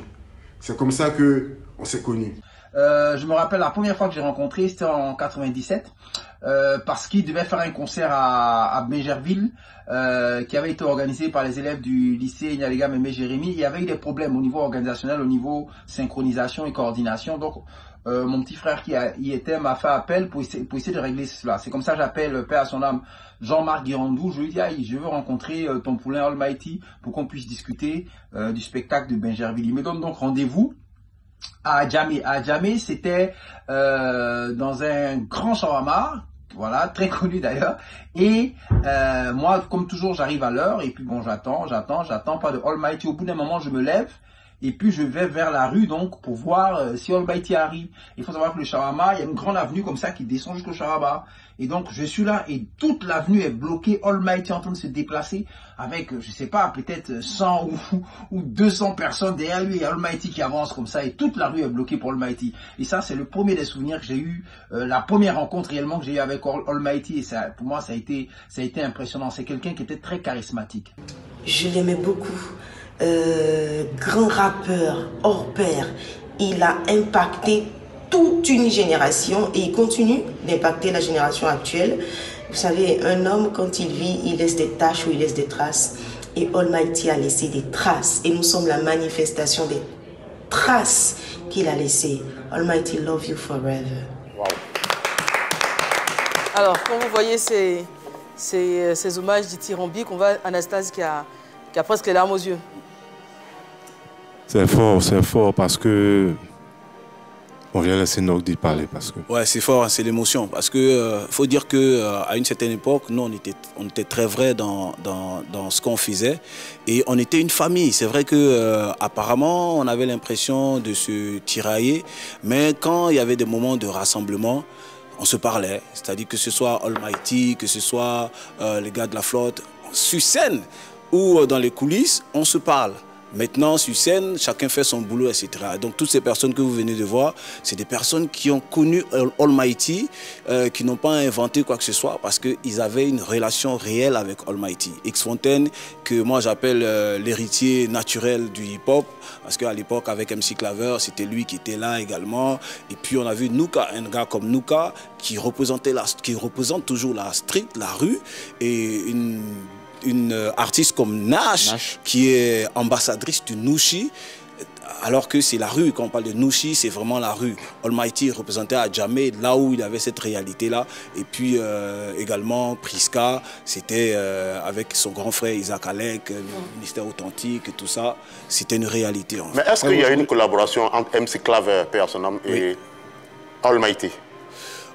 Speaker 15: C'est comme ça qu'on s'est connus.
Speaker 16: Je me rappelle la première fois que j'ai rencontré, c'était en 97, parce qu'il devait faire un concert à Bingerville, qui avait été organisé par les élèves du lycée Nyalega Mémé Jérémy. Il y avait eu des problèmes au niveau organisationnel, au niveau synchronisation et coordination. Donc, mon petit frère qui y était m'a fait appel pour essayer de régler cela. C'est comme ça que j'appelle, paix à son âme, Jean-Marc Guirandou. Je lui dis, je veux rencontrer ton poulain Almighty pour qu'on puisse discuter du spectacle de Bingerville. Il me donne donc rendez-vous à Adjamé. À Adjamé, c'était dans un grand shawarma, voilà, très connu d'ailleurs. Et moi, comme toujours, j'arrive à l'heure. Et puis bon, j'attends, pas de Almighty. Au bout d'un moment, je me lève. Et puis je vais vers la rue donc pour voir si Almighty arrive. Il faut savoir que le shawarma, il y a une grande avenue comme ça qui descend jusqu'au shawarma. Et donc je suis là et toute l'avenue est bloquée. Almighty en train de se déplacer avec, je sais pas, peut-être 100 ou 200 personnes derrière lui et Almighty qui avance comme ça. Et toute la rue est bloquée pour Almighty. Et ça, c'est le premier des souvenirs que j'ai eu, la première rencontre réellement que j'ai eu avec Almighty. Et ça, pour moi, ça a été impressionnant. C'est quelqu'un qui était très charismatique.
Speaker 17: Je l'aimais beaucoup. Grand rappeur hors pair, il a impacté toute une génération et il continue d'impacter la génération actuelle. Vous savez, un homme quand il vit, il laisse des taches ou il laisse des traces, et Almighty a laissé des traces et nous sommes la manifestation des traces qu'il a laissées. Almighty, love you forever.
Speaker 2: Wow.
Speaker 1: Alors, quand vous voyez ces hommages dithyrambiques, on voit Anastase qui a presque les larmes aux yeux.
Speaker 8: C'est fort parce que... On vient laisser Nogdi parler parce que...
Speaker 7: Ouais, c'est fort, c'est l'émotion. Parce que faut dire qu'à une certaine époque, nous, on était très vrais dans ce qu'on faisait. Et on était une famille. C'est vrai que apparemment, on avait l'impression de se tirailler. Mais quand il y avait des moments de rassemblement, on se parlait. C'est-à-dire que ce soit Almighty, que ce soit les gars de la flotte, sur scène ou dans les coulisses, on se parle. Maintenant, sur scène, chacun fait son boulot, etc. Donc, toutes ces personnes que vous venez de voir, c'est des personnes qui ont connu Almighty, qui n'ont pas inventé quoi que ce soit, parce qu'ils avaient une relation réelle avec Almighty. X-Fontaine, que moi j'appelle l'héritier naturel du hip-hop, parce qu'à l'époque, avec MC Claver, c'était lui qui était là également. Et puis, on a vu Nuka, un gars comme Nuka, qui représente toujours la street, la rue, et une artiste comme Nash, qui est ambassadrice du Nushi, alors que c'est la rue. Quand on parle de Nushi, c'est vraiment la rue. Almighty représentait Adjamé, là où il avait cette réalité-là. Et puis également Priska, c'était avec son grand frère Isaac Alec, le ministère authentique et tout ça. C'était une réalité.
Speaker 2: Mais est-ce qu'il y a une collaboration entre MC Claver, père son nom, et Almighty?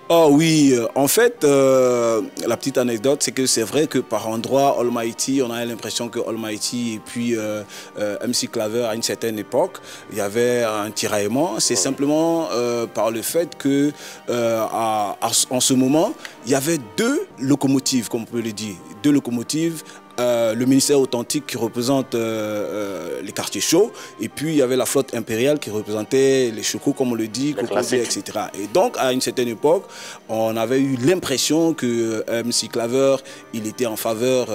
Speaker 7: Oh oui, en fait, la petite anecdote, c'est que c'est vrai que par endroits, Almighty, on a l'impression que Almighty et puis MC Claver, à une certaine époque, il y avait un tiraillement. C'est simplement par le fait que en ce moment, il y avait deux locomotives, comme on peut le dire, deux locomotives le ministère authentique qui représente les quartiers chauds, et puis il y avait la flotte impériale qui représentait les chocos, comme on le dit, Cocody, etc. Et donc, à une certaine époque, on avait eu l'impression que MC Claver, il était en faveur,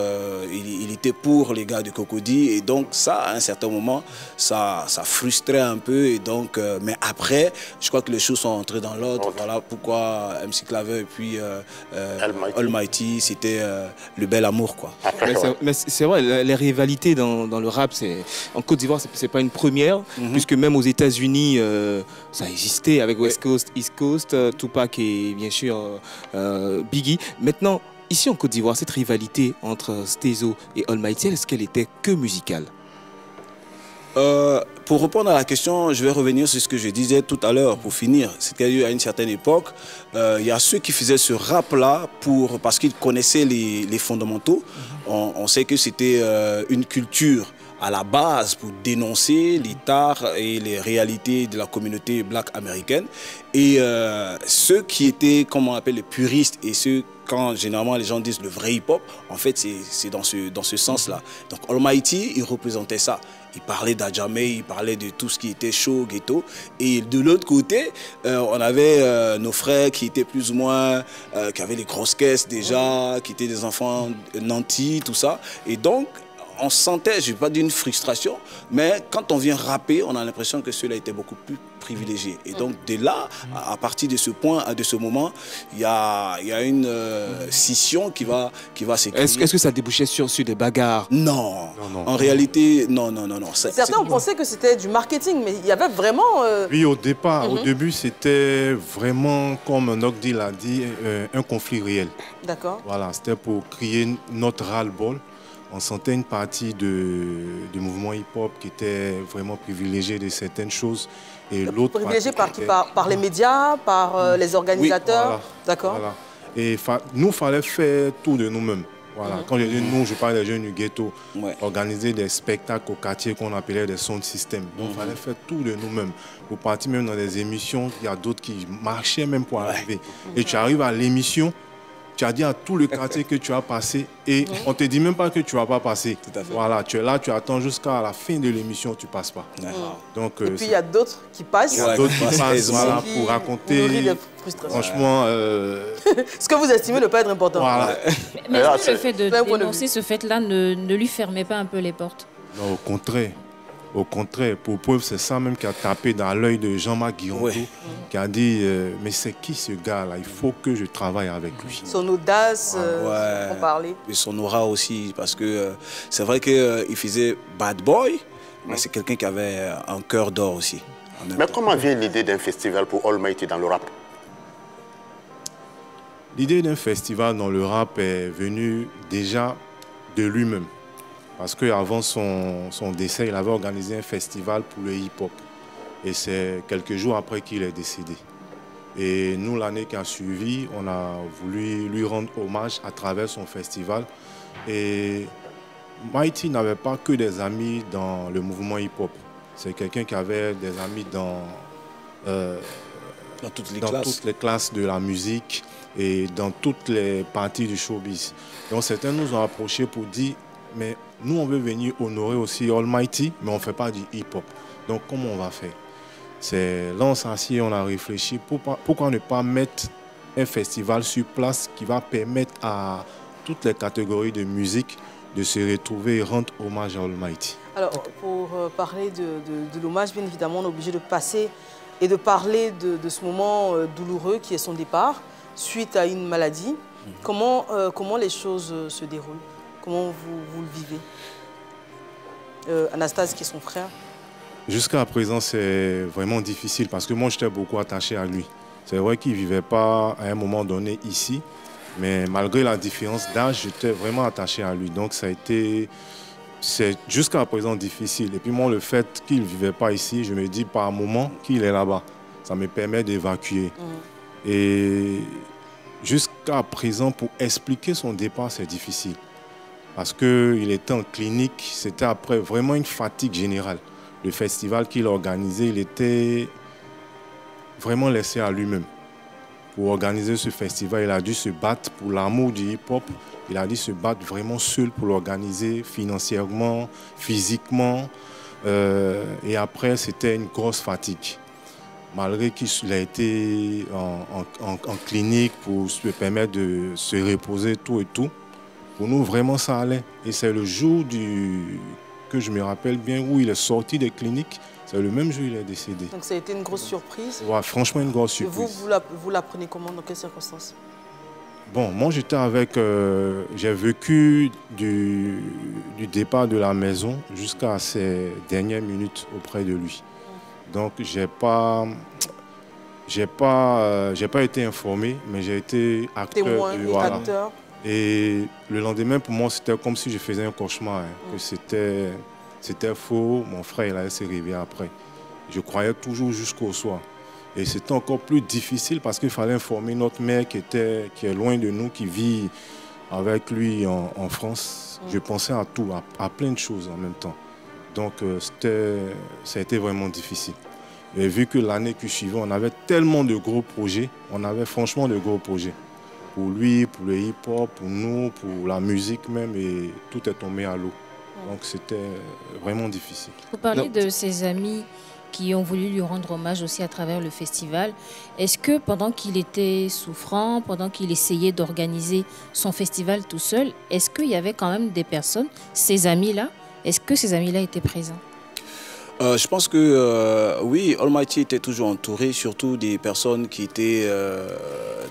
Speaker 7: il était pour les gars de Cocody, et donc ça, à un certain moment, ça frustrait un peu, et donc, mais après, je crois que les choses sont entrées dans l'ordre. Voilà pourquoi MC Claver et puis Almighty, c'était le bel amour, quoi.
Speaker 4: Mais c'est vrai, les rivalités dans le rap, en Côte d'Ivoire, c'est pas une première, puisque même aux États-Unis, ça existait avec West Coast, East Coast, Tupac et bien sûr Biggie. Maintenant, ici en Côte d'Ivoire, cette rivalité entre Stezo et Almighty, est-ce qu'elle était que musicale?
Speaker 7: Pour répondre à la question, je vais revenir sur ce que je disais tout à l'heure pour finir. C'est qu'à une certaine époque, il y a ceux qui faisaient ce rap-là parce qu'ils connaissaient les fondamentaux. On sait que c'était une culture à la base pour dénoncer les tares et les réalités de la communauté black américaine. Et ceux qui étaient, comme on appelle, les puristes, et ceux, quand généralement les gens disent le vrai hip-hop, en fait c'est dans ce sens-là. Donc Almighty, il représentait ça. Il parlait d'Adjamé, il parlait de tout ce qui était chaud, ghetto. Et de l'autre côté, on avait nos frères qui étaient plus ou moins, qui avaient les grosses caisses déjà, qui étaient des enfants nantis, tout ça. Et donc, on sentait, je ne vais pas dire une frustration, mais quand on vient rapper, on a l'impression que cela était beaucoup plus privilégié. Et donc de là, à partir de ce point, de ce moment, il y a une scission qui va s'écrire.
Speaker 4: Est-ce que ça débouchait sur des bagarres?
Speaker 7: Non. En réalité, non.
Speaker 1: Certains ont pensé que c'était du marketing, mais il y avait vraiment...
Speaker 8: Oui, au départ, au début, c'était vraiment, comme Nogdi l'a dit, un conflit réel.
Speaker 1: D'accord.
Speaker 8: Voilà, c'était pour créer notre ras-le-bol. On sentait une partie du mouvement hip-hop qui était vraiment privilégié de certaines choses. Et l'autre
Speaker 1: privilégié par qui? Par les médias, par les organisateurs?
Speaker 8: Oui, voilà,
Speaker 1: d'accord.
Speaker 8: Voilà. Et nous, il fallait faire tout de nous-mêmes. Voilà. Quand je dis nous, je parle des jeunes du ghetto. Organiser des spectacles au quartier qu'on appelait des sound systems. Donc, il fallait faire tout de nous-mêmes. Pour partir même dans des émissions, il y a d'autres qui marchaient même pour arriver. Et tu arrives à l'émission, tu as dit à tout le quartier que tu as passé et on ne te dit même pas que tu ne vas pas passer. Tout à fait. Voilà, tu es là, tu attends jusqu'à la fin de l'émission, tu ne passes pas. Donc,
Speaker 1: et puis il y a d'autres qui passent.
Speaker 8: Il y a d'autres qui passent voilà, pour raconter. Franchement.
Speaker 1: Ce que vous estimez ne pas être important.
Speaker 8: Voilà.
Speaker 9: Mais est-ce que le fait de dénoncer ce fait-là ne lui fermait pas un peu les portes?
Speaker 8: Non, au contraire. Au contraire, pour preuve, c'est ça même qui a tapé dans l'œil de Jean-Marc Guirondeau, qui a dit mais c'est qui ce gars-là? Il faut que je travaille avec lui.
Speaker 1: Son audace, on parlait.
Speaker 7: Et son aura aussi, parce que c'est vrai qu'il faisait bad boy, mais c'est quelqu'un qui avait un cœur d'or aussi.
Speaker 2: Mais comment vient l'idée d'un festival pour Almighty dans le rap?
Speaker 8: L'idée d'un festival dans le rap est venue déjà de lui-même. Parce qu'avant son décès, il avait organisé un festival pour le hip-hop. Et c'est quelques jours après qu'il est décédé. Et nous, l'année qui a suivi, on a voulu lui rendre hommage à travers son festival. Et Mighty n'avait pas que des amis dans le mouvement hip-hop. C'est quelqu'un qui avait des amis dans toutes les classes de la musique et dans toutes les parties du showbiz. Donc certains nous ont approchés pour dire, mais nous on veut venir honorer aussi Almighty, mais on ne fait pas du hip-hop. Donc comment on va faire? C'est là on s'est assis, on a réfléchi, pourquoi ne pas mettre un festival sur place qui va permettre à toutes les catégories de musique de se retrouver et rendre hommage à Almighty.
Speaker 1: Alors, pour parler de l'hommage, bien évidemment, on est obligé de passer et de parler de ce moment douloureux qui est son départ, suite à une maladie. Comment les choses se déroulent? Comment vous le vivez? Anastase, qui est son frère.
Speaker 8: Jusqu'à présent, c'est vraiment difficile parce que moi, j'étais beaucoup attaché à lui. C'est vrai qu'il ne vivait pas à un moment donné ici, mais malgré la différence d'âge, j'étais vraiment attaché à lui. Donc, c'est jusqu'à présent difficile. Et puis moi, le fait qu'il ne vivait pas ici, je me dis par moment qu'il est là-bas. Ça me permet d'évacuer. Et jusqu'à présent, pour expliquer son départ, c'est difficile. Parce qu'il était en clinique, c'était après vraiment une fatigue générale. Le festival qu'il organisait, il était vraiment laissé à lui-même. pour organiser ce festival. Il a dû se battre pour l'amour du hip-hop. Il a dû se battre vraiment seul pour l'organiser financièrement, physiquement. Et après, c'était une grosse fatigue. Malgré qu'il a été en clinique pour se permettre de se reposer, tout et tout. Pour nous, vraiment, ça allait. Et c'est le jour que je me rappelle bien où il est sorti des cliniques. C'est le même jour où il est décédé.
Speaker 1: Donc ça a été une grosse surprise.
Speaker 8: Ouais, franchement, une grosse surprise.
Speaker 1: Et vous l'apprenez comment, dans quelles circonstances?
Speaker 8: Bon, moi j'étais avec... j'ai vécu du départ de la maison jusqu'à ses dernières minutes auprès de lui. Donc j'ai pas été informé, mais j'ai été acteur.
Speaker 1: Témoin, voilà. Acteur.
Speaker 8: Et le lendemain, pour moi, c'était comme si je faisais un cauchemar. Que c'était faux. Mon frère, il allait se réveiller après. Je croyais toujours jusqu'au soir. Et c'était encore plus difficile parce qu'il fallait informer notre mère qui est loin de nous, qui vit avec lui en France. Je pensais à tout, à plein de choses en même temps. Donc ça a été vraiment difficile. Et vu que l'année qui suivait, on avait tellement de gros projets, on avait franchement de gros projets. Pour lui, pour le hip-hop, pour nous, pour la musique même, et tout est tombé à l'eau. Donc c'était vraiment difficile.
Speaker 9: Vous parlez de ses amis qui ont voulu lui rendre hommage aussi à travers le festival. Est-ce que pendant qu'il était souffrant, pendant qu'il essayait d'organiser son festival tout seul, est-ce qu'il y avait quand même des personnes, ces amis-là, est-ce que ces amis-là étaient présents?
Speaker 7: Je pense que oui, Almighty était toujours entouré, surtout des personnes qui étaient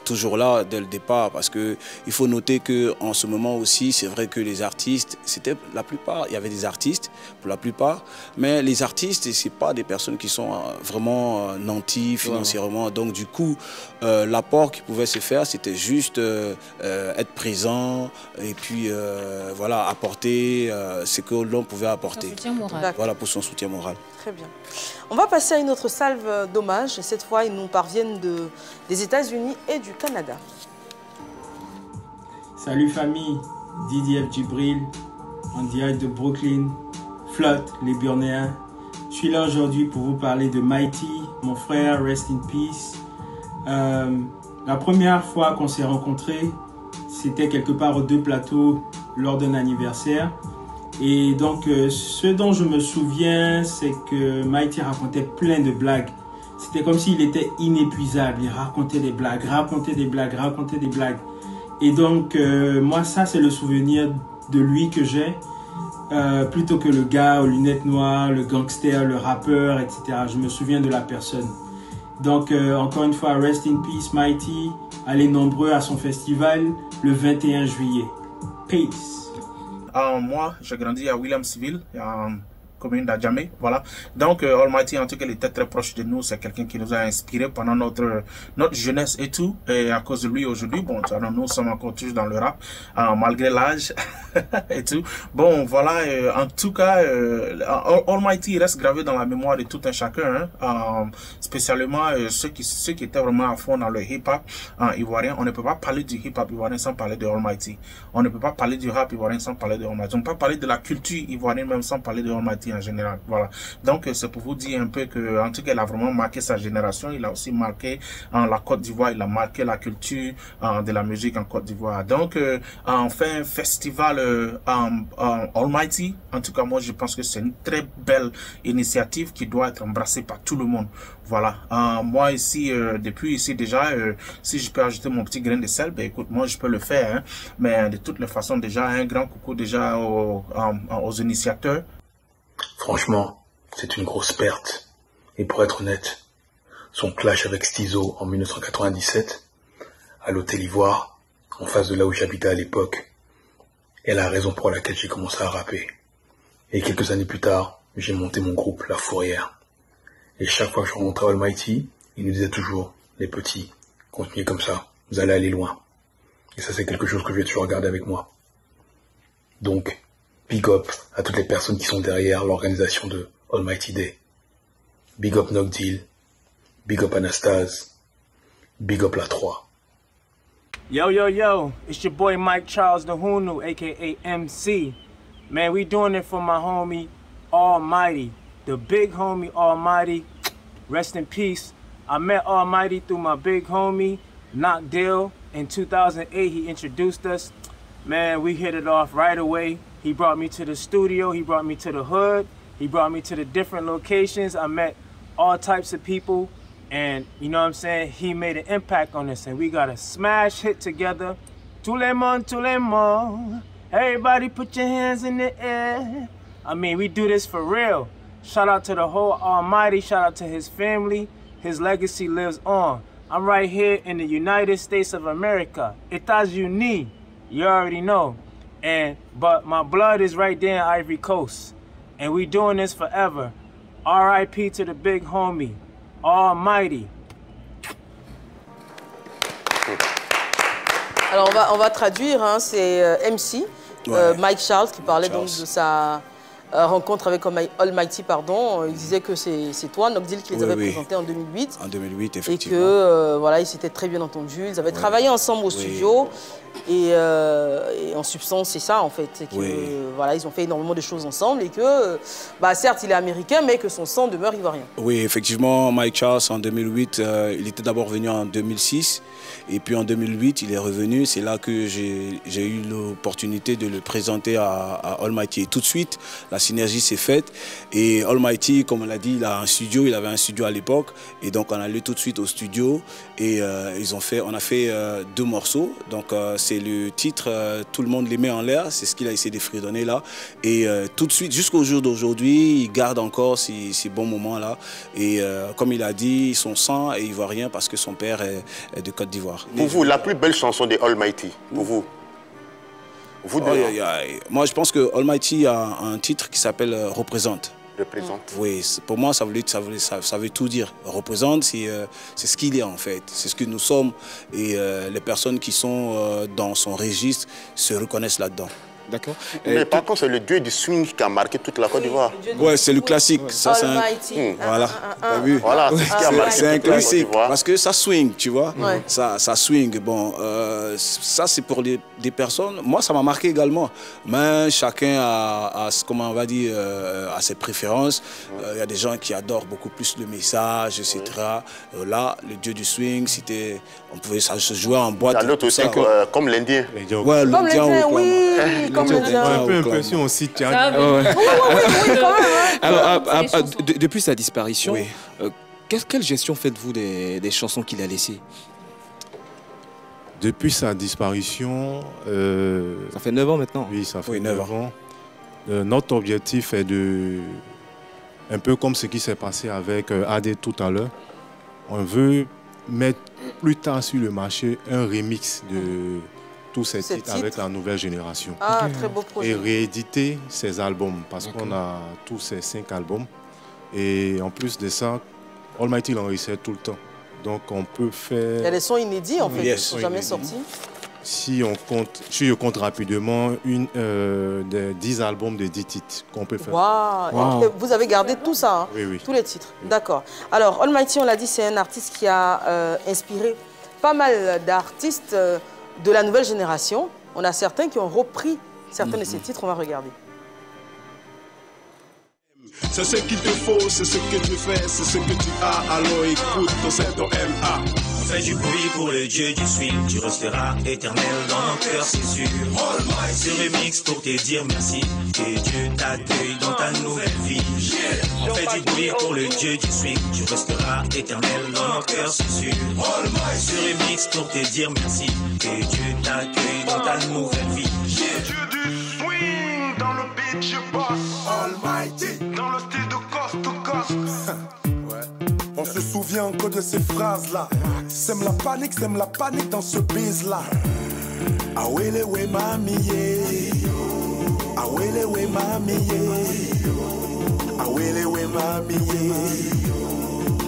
Speaker 7: toujours là dès le départ, parce que il faut noter que en ce moment aussi, c'est vrai que les artistes, c'était la plupart, il y avait des artistes pour la plupart, mais les artistes, c'est pas des personnes qui sont vraiment nantis financièrement. Donc du coup, l'apport qui pouvait se faire, c'était juste être présent et puis voilà, apporter ce que l'on pouvait apporter.
Speaker 9: Son soutien moral.
Speaker 7: Voilà, pour son soutien moral.
Speaker 1: Très bien. On va passer à une autre salve d'hommage. Cette fois, ils nous parviennent des États-Unis et du Canada.
Speaker 18: Salut famille, Didier Djibril, en direct de Brooklyn, Flotte, les Burnéens. Je suis là aujourd'hui pour vous parler de Mighty, mon frère, rest in peace. La première fois qu'on s'est rencontrés, c'était quelque part aux Deux Plateaux lors d'un anniversaire. Et donc, ce dont je me souviens, c'est que Mighty racontait plein de blagues. C'était comme s'il était inépuisable. Il racontait des blagues, racontait des blagues, racontait des blagues. Et donc, moi, ça, c'est le souvenir de lui que j'ai. Plutôt que le gars aux lunettes noires, le gangster, le rappeur, etc. Je me souviens de la personne. Donc, encore une fois, rest in peace, Mighty. Allez nombreux à son festival le 21 juillet. Peace.
Speaker 19: Moi, j'ai grandi à Williamsville, commune d'Adjamé, voilà. Donc, Almighty, en tout cas, il était très proche de nous. C'est quelqu'un qui nous a inspiré pendant notre jeunesse et tout. Et à cause de lui, aujourd'hui, bon, nous sommes encore tous dans le rap, malgré l'âge et tout. Bon, voilà, en tout cas, Almighty reste gravé dans la mémoire de tout un chacun, hein, spécialement ceux qui étaient vraiment à fond dans le hip-hop ivoirien. On ne peut pas parler du hip-hop ivoirien sans parler de Almighty. On ne peut pas parler du rap ivoirien sans parler de Almighty. On ne peut pas parler de la culture ivoirienne même sans parler de Almighty en général, voilà. Donc c'est pour vous dire un peu que en tout cas il a vraiment marqué sa génération. Il a aussi marqué la Côte d'Ivoire, il a marqué la culture de la musique en Côte d'Ivoire. Donc on fait un festival Almighty. En tout cas moi je pense que c'est une très belle initiative qui doit être embrassée par tout le monde. Voilà. Moi ici depuis ici déjà, si je peux ajouter mon petit grain de sel, ben écoute, moi je peux le faire, hein. Mais de toutes les façons déjà un grand coucou déjà aux initiateurs.
Speaker 20: Franchement, c'est une grosse perte. Et pour être honnête, son clash avec Stizo en 1997, à l'Hôtel Ivoire, en face de là où j'habitais à l'époque, est la raison pour laquelle j'ai commencé à rapper. Et quelques années plus tard, j'ai monté mon groupe La Fourrière. Et chaque fois que je rencontrais Almighty, il nous disait toujours, les petits, continuez comme ça, vous allez aller loin. Et ça c'est quelque chose que je vais toujours garder avec moi. Donc, big up à toutes les personnes qui sont derrière l'organisation de Almighty Day. Big up Knock Deal. Big up Anastase. Big up La 3.
Speaker 21: Yo, yo, yo. It's your boy Mike Charles the Hunu, a.k.a. MC. Man, we doing it for my homie Almighty. The big homie Almighty. Rest in peace. I met Almighty through my big homie, Knock Deal. In 2008, he introduced us. Man, we hit it off right away. He brought me to the studio. He brought me to the hood. He brought me to the different locations. I met all types of people. And, you know what I'm saying? He made an impact on us. And we got a smash hit together. Tout le monde. Everybody put your hands in the air. I mean, we do this for real. Shout out to the whole Almighty. Shout out to his family. His legacy lives on. I'm right here in the United States of America. États-Unis. You already know. But my blood is right there in Ivory Coast. And we doing this forever. R.I.P. to the big homie. Almighty.
Speaker 1: Alors on va traduire, hein, c'est MC, Mike Charles, qui parlait donc de sa rencontre avec Almighty, pardon. Il disait que c'est toi, Knock Deal, qui les avait présentés en 2008. En 2008, effectivement. Et que voilà, ils s'étaient très bien entendus. Ils avaient travaillé ensemble au studio. Et en substance, c'est ça en fait. Que, voilà, ils ont fait énormément de choses ensemble et que, certes, il est américain, mais que son sang demeure ivoirien.
Speaker 7: Oui, effectivement, Mike Charles, en 2008, il était d'abord venu en 2006. Et puis en 2008, il est revenu. C'est là que j'ai eu l'opportunité de le présenter à Almighty. Et tout de suite, la synergie s'est faite. Et Almighty, comme on l'a dit, il a un studio. Il avait un studio à l'époque. Et donc, on allait tout de suite au studio. Et on a fait 2 morceaux. Donc, c'est le titre Tout le monde les met en l'air. C'est ce qu'il a essayé de fredonner là. Et tout de suite, jusqu'au jour d'aujourd'hui, il garde encore ces bons moments-là. Et comme il a dit, son sang est ivoirien parce que son père est de Côte d'Ivoire.
Speaker 2: Pour vous, la plus belle chanson de Almighty, pour vous?
Speaker 7: Moi, je pense que Almighty a un titre qui s'appelle Représente.
Speaker 2: Représente.
Speaker 7: Oui, pour moi, ça veut tout dire. Représente, c'est ce qu'il est en fait. C'est ce que nous sommes. Et les personnes qui sont dans son registre se reconnaissent là-dedans.
Speaker 2: D'accord. Mais par contre, c'est le dieu du swing qui a marqué toute la Côte d'Ivoire.
Speaker 7: Ouais, c'est le classique. Ça, c'est voilà, t'as vu? Voilà, c'est ce qui a marqué. C'est un classique parce que ça swing, tu vois. Ouais. Ça swing. Bon, ça c'est pour des personnes. Moi, ça m'a marqué également. Mais chacun a comment on va dire, a ses préférences. Il y a des gens qui adorent beaucoup plus le message, etc. Là, le dieu du swing, c'était, on pouvait ça se jouer en boîte.
Speaker 2: Il y a l'autre aussi, comme l'Indien.
Speaker 7: Ouais, l'Indien, oui.
Speaker 8: Un peu l'impression aussi.
Speaker 4: Alors, depuis sa disparition, quelle gestion faites-vous des chansons qu'il a laissées?
Speaker 8: Depuis sa disparition...
Speaker 4: ça fait 9 ans maintenant.
Speaker 8: Oui, ça fait 9 ans. Notre objectif est de... Un peu comme ce qui s'est passé avec AD tout à l'heure. On veut mettre plus tard sur le marché un remix de... tous ces titres avec la nouvelle génération.
Speaker 1: Ah, très beau projet.
Speaker 8: Et rééditer ces albums, parce qu'on a tous ces 5 albums. Et en plus de ça, Almighty l'enregistre tout le temps. Donc on peut faire...
Speaker 1: Il y a des sons inédits en fait, qui ne sont jamais sortis.
Speaker 8: Si je compte rapidement, des 10 albums de 10 titres qu'on peut faire.
Speaker 1: Wow. Vous avez gardé tout ça, hein?
Speaker 8: Oui.
Speaker 1: Tous les titres. D'accord. Alors, Almighty, on l'a dit, c'est un artiste qui a inspiré pas mal d'artistes de la nouvelle génération. On a certains qui ont repris certains de ces titres. On va regarder.
Speaker 3: C'est ce qu'il te faut, c'est ce que tu fais, c'est ce que tu as. Alors écoute, c'est ton MA.
Speaker 22: On fait du bruit pour le dieu du swing. Tu resteras éternel dans nos cœurs, c'est sûr. Ce remix pour te dire merci. Que Dieu t'accueille dans ta nouvelle vie. On fait du bruit pour le dieu du swing. Tu resteras éternel dans nos cœurs, c'est sûr. Ce remix pour te dire merci. Que Dieu t'accueille dans ta nouvelle vie.
Speaker 3: Dieu du swing, dans le beat je bosse. Almighty, dans le style de coast to coast.
Speaker 23: On se souvient encore de ces phrases-là. Sème la panique dans ce bise-là. Ah ouais, les ouais, mamie, ah ouais, les ouais, mamie, ah ouais, les ouais, mamie,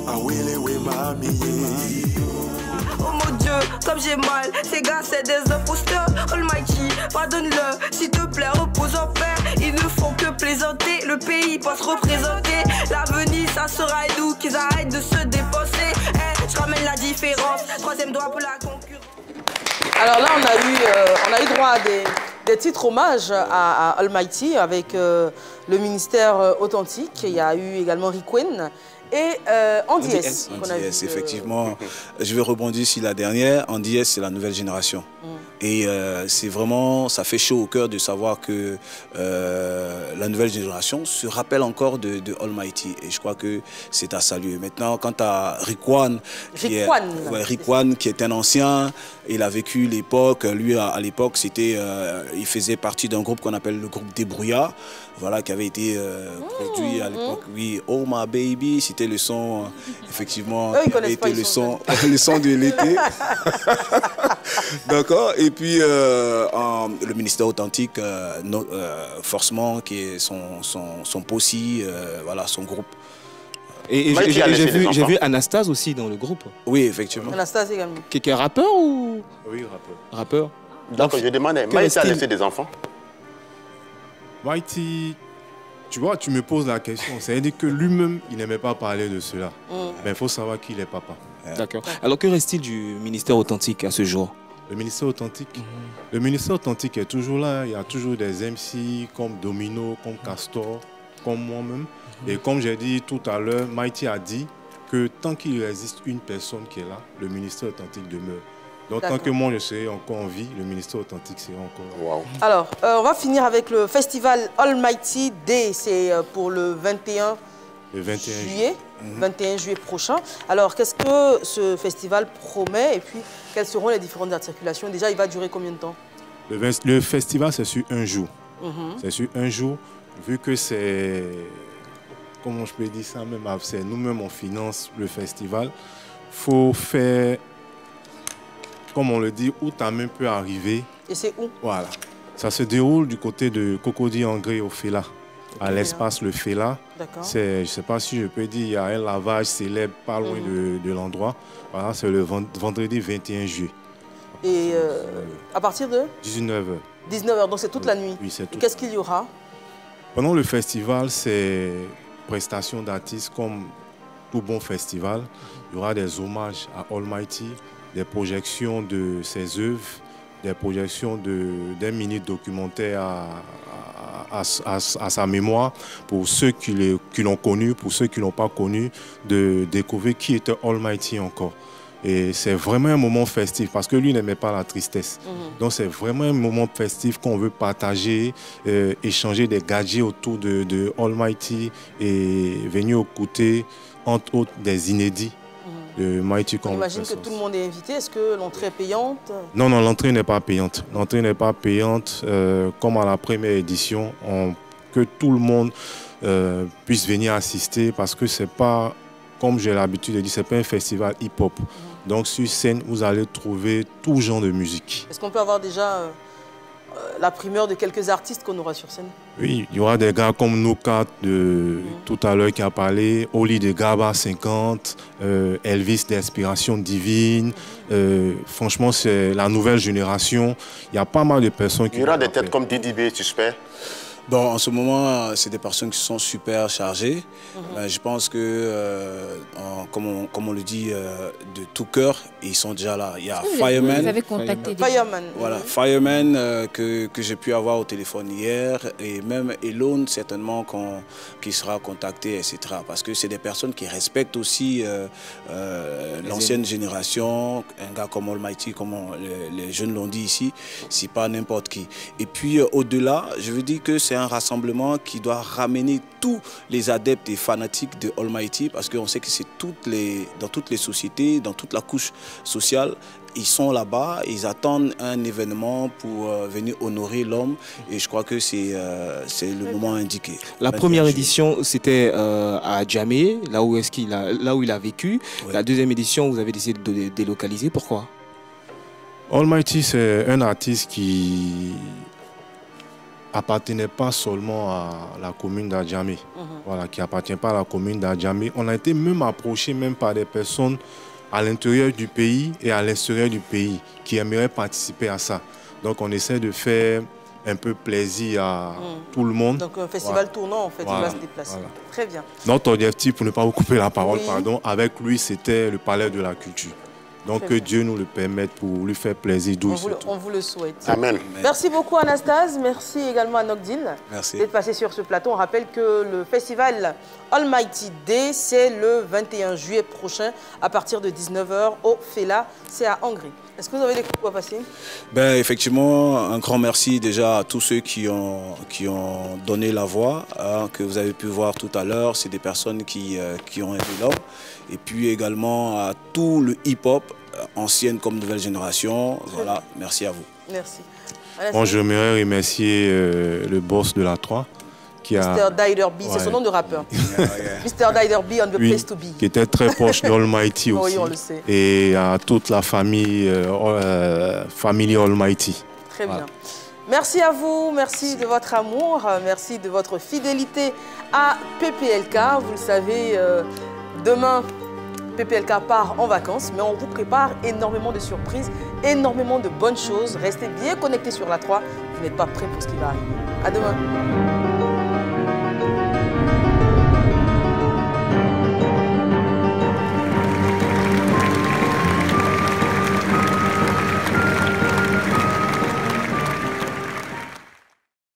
Speaker 23: ah ouais, les ouais, mamie.
Speaker 24: Oh mon Dieu, comme j'ai mal, ces gars c'est des imposteurs. Almighty, pardonne-le, s'il te plaît, repose en paix. Ils ne font que plaisanter, le pays peut se représenter. L'avenir, ça sera nous, qu'ils arrêtent de se dépenser. Je ramène la différence, 3e doigt pour la concurrence.
Speaker 1: Alors là, on a eu droit à des titres hommages à Almighty avec le ministère authentique. Il y a eu également Riquen et Andy S.
Speaker 7: Andy S, effectivement. Je vais rebondir sur la dernière. Andy S, c'est la nouvelle génération. Et c'est vraiment, ça fait chaud au cœur de savoir que la nouvelle génération se rappelle encore de Almighty. Et je crois que c'est à saluer. Maintenant, quant à Riquen, qui est un ancien, il a vécu l'époque. Lui, à l'époque, il faisait partie d'un groupe qu'on appelle le groupe Débrouillard. Voilà, qui avait été produit à l'époque. Oui, Oh My Baby, c'était le son, effectivement, qui avait été le son de l'été. D'accord. Et puis, le ministère authentique, forcément, qui est son possi, voilà, son groupe.
Speaker 4: Et j'ai vu Anastase aussi dans le groupe.
Speaker 7: Oui, effectivement.
Speaker 1: Anastase également.
Speaker 4: Qui est rappeur ou...
Speaker 8: Oui, rappeur.
Speaker 4: Rappeur.
Speaker 2: Donc, je demandais, Mighty a laissé des enfants?
Speaker 8: Mighty, tu vois, tu me poses la question. C'est-à-dire que lui-même, il n'aimait pas parler de cela. Mais il faut savoir qu'il est papa.
Speaker 4: D'accord. Alors, que reste-t-il du ministère authentique à ce jour?
Speaker 8: Le ministère authentique, le ministère authentique est toujours là. Il y a toujours des MC comme Domino, comme Castor, comme moi-même. Et comme j'ai dit tout à l'heure, Mighty a dit que tant qu'il existe une personne qui est là, le ministère authentique demeure. Donc tant que moi je serai encore en vie, le ministère authentique sera encore. Wow.
Speaker 1: Alors, on va finir avec le festival Almighty Day. C'est pour le 21 juillet. 21 juillet prochain. Alors, qu'est-ce que ce festival promet et puis quelles seront les différentes articulations? Déjà, il va durer combien de temps?
Speaker 8: Le festival, c'est sur un jour. C'est sur un jour, vu que c'est, comment je peux dire ça même, c'est nous-mêmes on finance le festival. Il faut faire, comme on le dit, où ta main peut arriver.
Speaker 1: Et c'est où?
Speaker 8: Voilà. Ça se déroule du côté de Cocody-Angré au Fela, à l'espace Le Fela. Je ne sais pas si je peux dire, il y a un lavage célèbre pas loin de l'endroit. Voilà, c'est le vendredi 21 juillet.
Speaker 1: Et à partir de
Speaker 8: 19h.
Speaker 1: 19h, donc c'est toute la nuit.
Speaker 8: Oui, c'est tout.
Speaker 1: Qu'est-ce qu'il y aura?
Speaker 8: Pendant le festival, c'est prestation d'artistes comme tout bon festival. Il y aura des hommages à Almighty, des projections de ses œuvres, des projections d'un mini-documentaire à sa mémoire, pour ceux qui l'ont connu, pour ceux qui ne l'ont pas connu, de découvrir qui était Almighty encore. Et c'est vraiment un moment festif, parce que lui n'aimait pas la tristesse. Donc c'est vraiment un moment festif qu'on veut partager, échanger des gadgets autour de Almighty et venir écouter, entre autres, des inédits.
Speaker 1: J'imagine que tout le monde est invité. Est-ce que l'entrée est payante?
Speaker 8: Non, l'entrée n'est pas payante. L'entrée n'est pas payante. Comme à la première édition, que tout le monde puisse venir assister, parce que c'est pas, comme j'ai l'habitude de dire, c'est pas un festival hip-hop. Donc sur scène, vous allez trouver tout genre de musique.
Speaker 1: Est-ce qu'on peut avoir déjà la primeur de quelques artistes qu'on aura sur scène?
Speaker 8: Oui, il y aura des gars comme Nokat tout à l'heure qui a parlé, Oli de Gaba 50, Elvis d'Inspiration Divine. Franchement, c'est la nouvelle génération. Il y a pas mal de personnes qui...
Speaker 2: Il y aura des têtes comme Didi B, Suspect.
Speaker 7: Bon, en ce moment, c'est des personnes qui sont super chargées. Je pense que, comme on le dit, de tout cœur, ils sont déjà là. Il y a Fireman.
Speaker 9: Vous avez contacté
Speaker 1: Fireman.
Speaker 7: Voilà, Fireman que j'ai pu avoir au téléphone hier, et même Elone, certainement, qui sera contacté, etc. Parce que c'est des personnes qui respectent aussi l'ancienne génération. Un gars comme Almighty, comme les jeunes l'ont dit ici, c'est pas n'importe qui. Et puis, au-delà, je veux dire que c'est un rassemblement qui doit ramener tous les adeptes et fanatiques de Almighty, parce qu'on sait que c'est dans toutes les sociétés, dans toute la couche sociale, ils sont là-bas, ils attendent un événement pour venir honorer l'homme, et je crois que c'est le moment indiqué.
Speaker 4: La première édition, c'était à Djamé, là où il a vécu. Oui. La deuxième édition, vous avez décidé de délocaliser. Pourquoi?
Speaker 8: Almighty, c'est un artiste qui appartenait pas seulement à la commune d'Adjamé, voilà, qui appartient pas à la commune d'Adjamé. On a été même approché par des personnes à l'intérieur du pays et à l'extérieur du pays qui aimeraient participer à ça. Donc on essaie de faire un peu plaisir à tout le monde.
Speaker 1: Donc un festival tournant, en fait, il va se déplacer. Voilà. Très bien.
Speaker 8: Notre objectif, pour ne pas vous couper la parole, pardon, avec lui, c'était le palais de la culture. Donc que Dieu nous le permette pour lui faire plaisir d'où
Speaker 1: on vous le souhaite.
Speaker 2: Amen.
Speaker 1: Merci beaucoup Anastase, merci également à Nogdil d'être passé sur ce plateau. On rappelle que le festival Almighty Day, c'est le 21 juillet prochain à partir de 19h au Fela, c'est à Hongrie. Est-ce que vous avez des coups à passer?
Speaker 7: Ben, effectivement, un grand merci déjà à tous ceux qui ont donné la voix, hein, que vous avez pu voir tout à l'heure. C'est des personnes qui ont été là. Et puis également à tout le hip-hop, ancienne comme nouvelle génération. Voilà, merci à vous.
Speaker 1: Merci.
Speaker 8: Bon, j'aimerais remercier le boss de la 3.
Speaker 1: Mr. Dider B, c'est son nom de rappeur. Mr. Dider B on the place to be.
Speaker 8: Qui était très proche d'Almighty aussi.
Speaker 1: Oui, on le sait.
Speaker 8: Et à toute la famille, famille Almighty.
Speaker 1: Très bien. Merci à vous, merci de votre amour, merci de votre fidélité à PPLK. Vous le savez, demain, PPLK part en vacances, mais on vous prépare énormément de surprises, énormément de bonnes choses. Restez bien connectés sur la 3. Vous n'êtes pas prêts pour ce qui va arriver. À demain.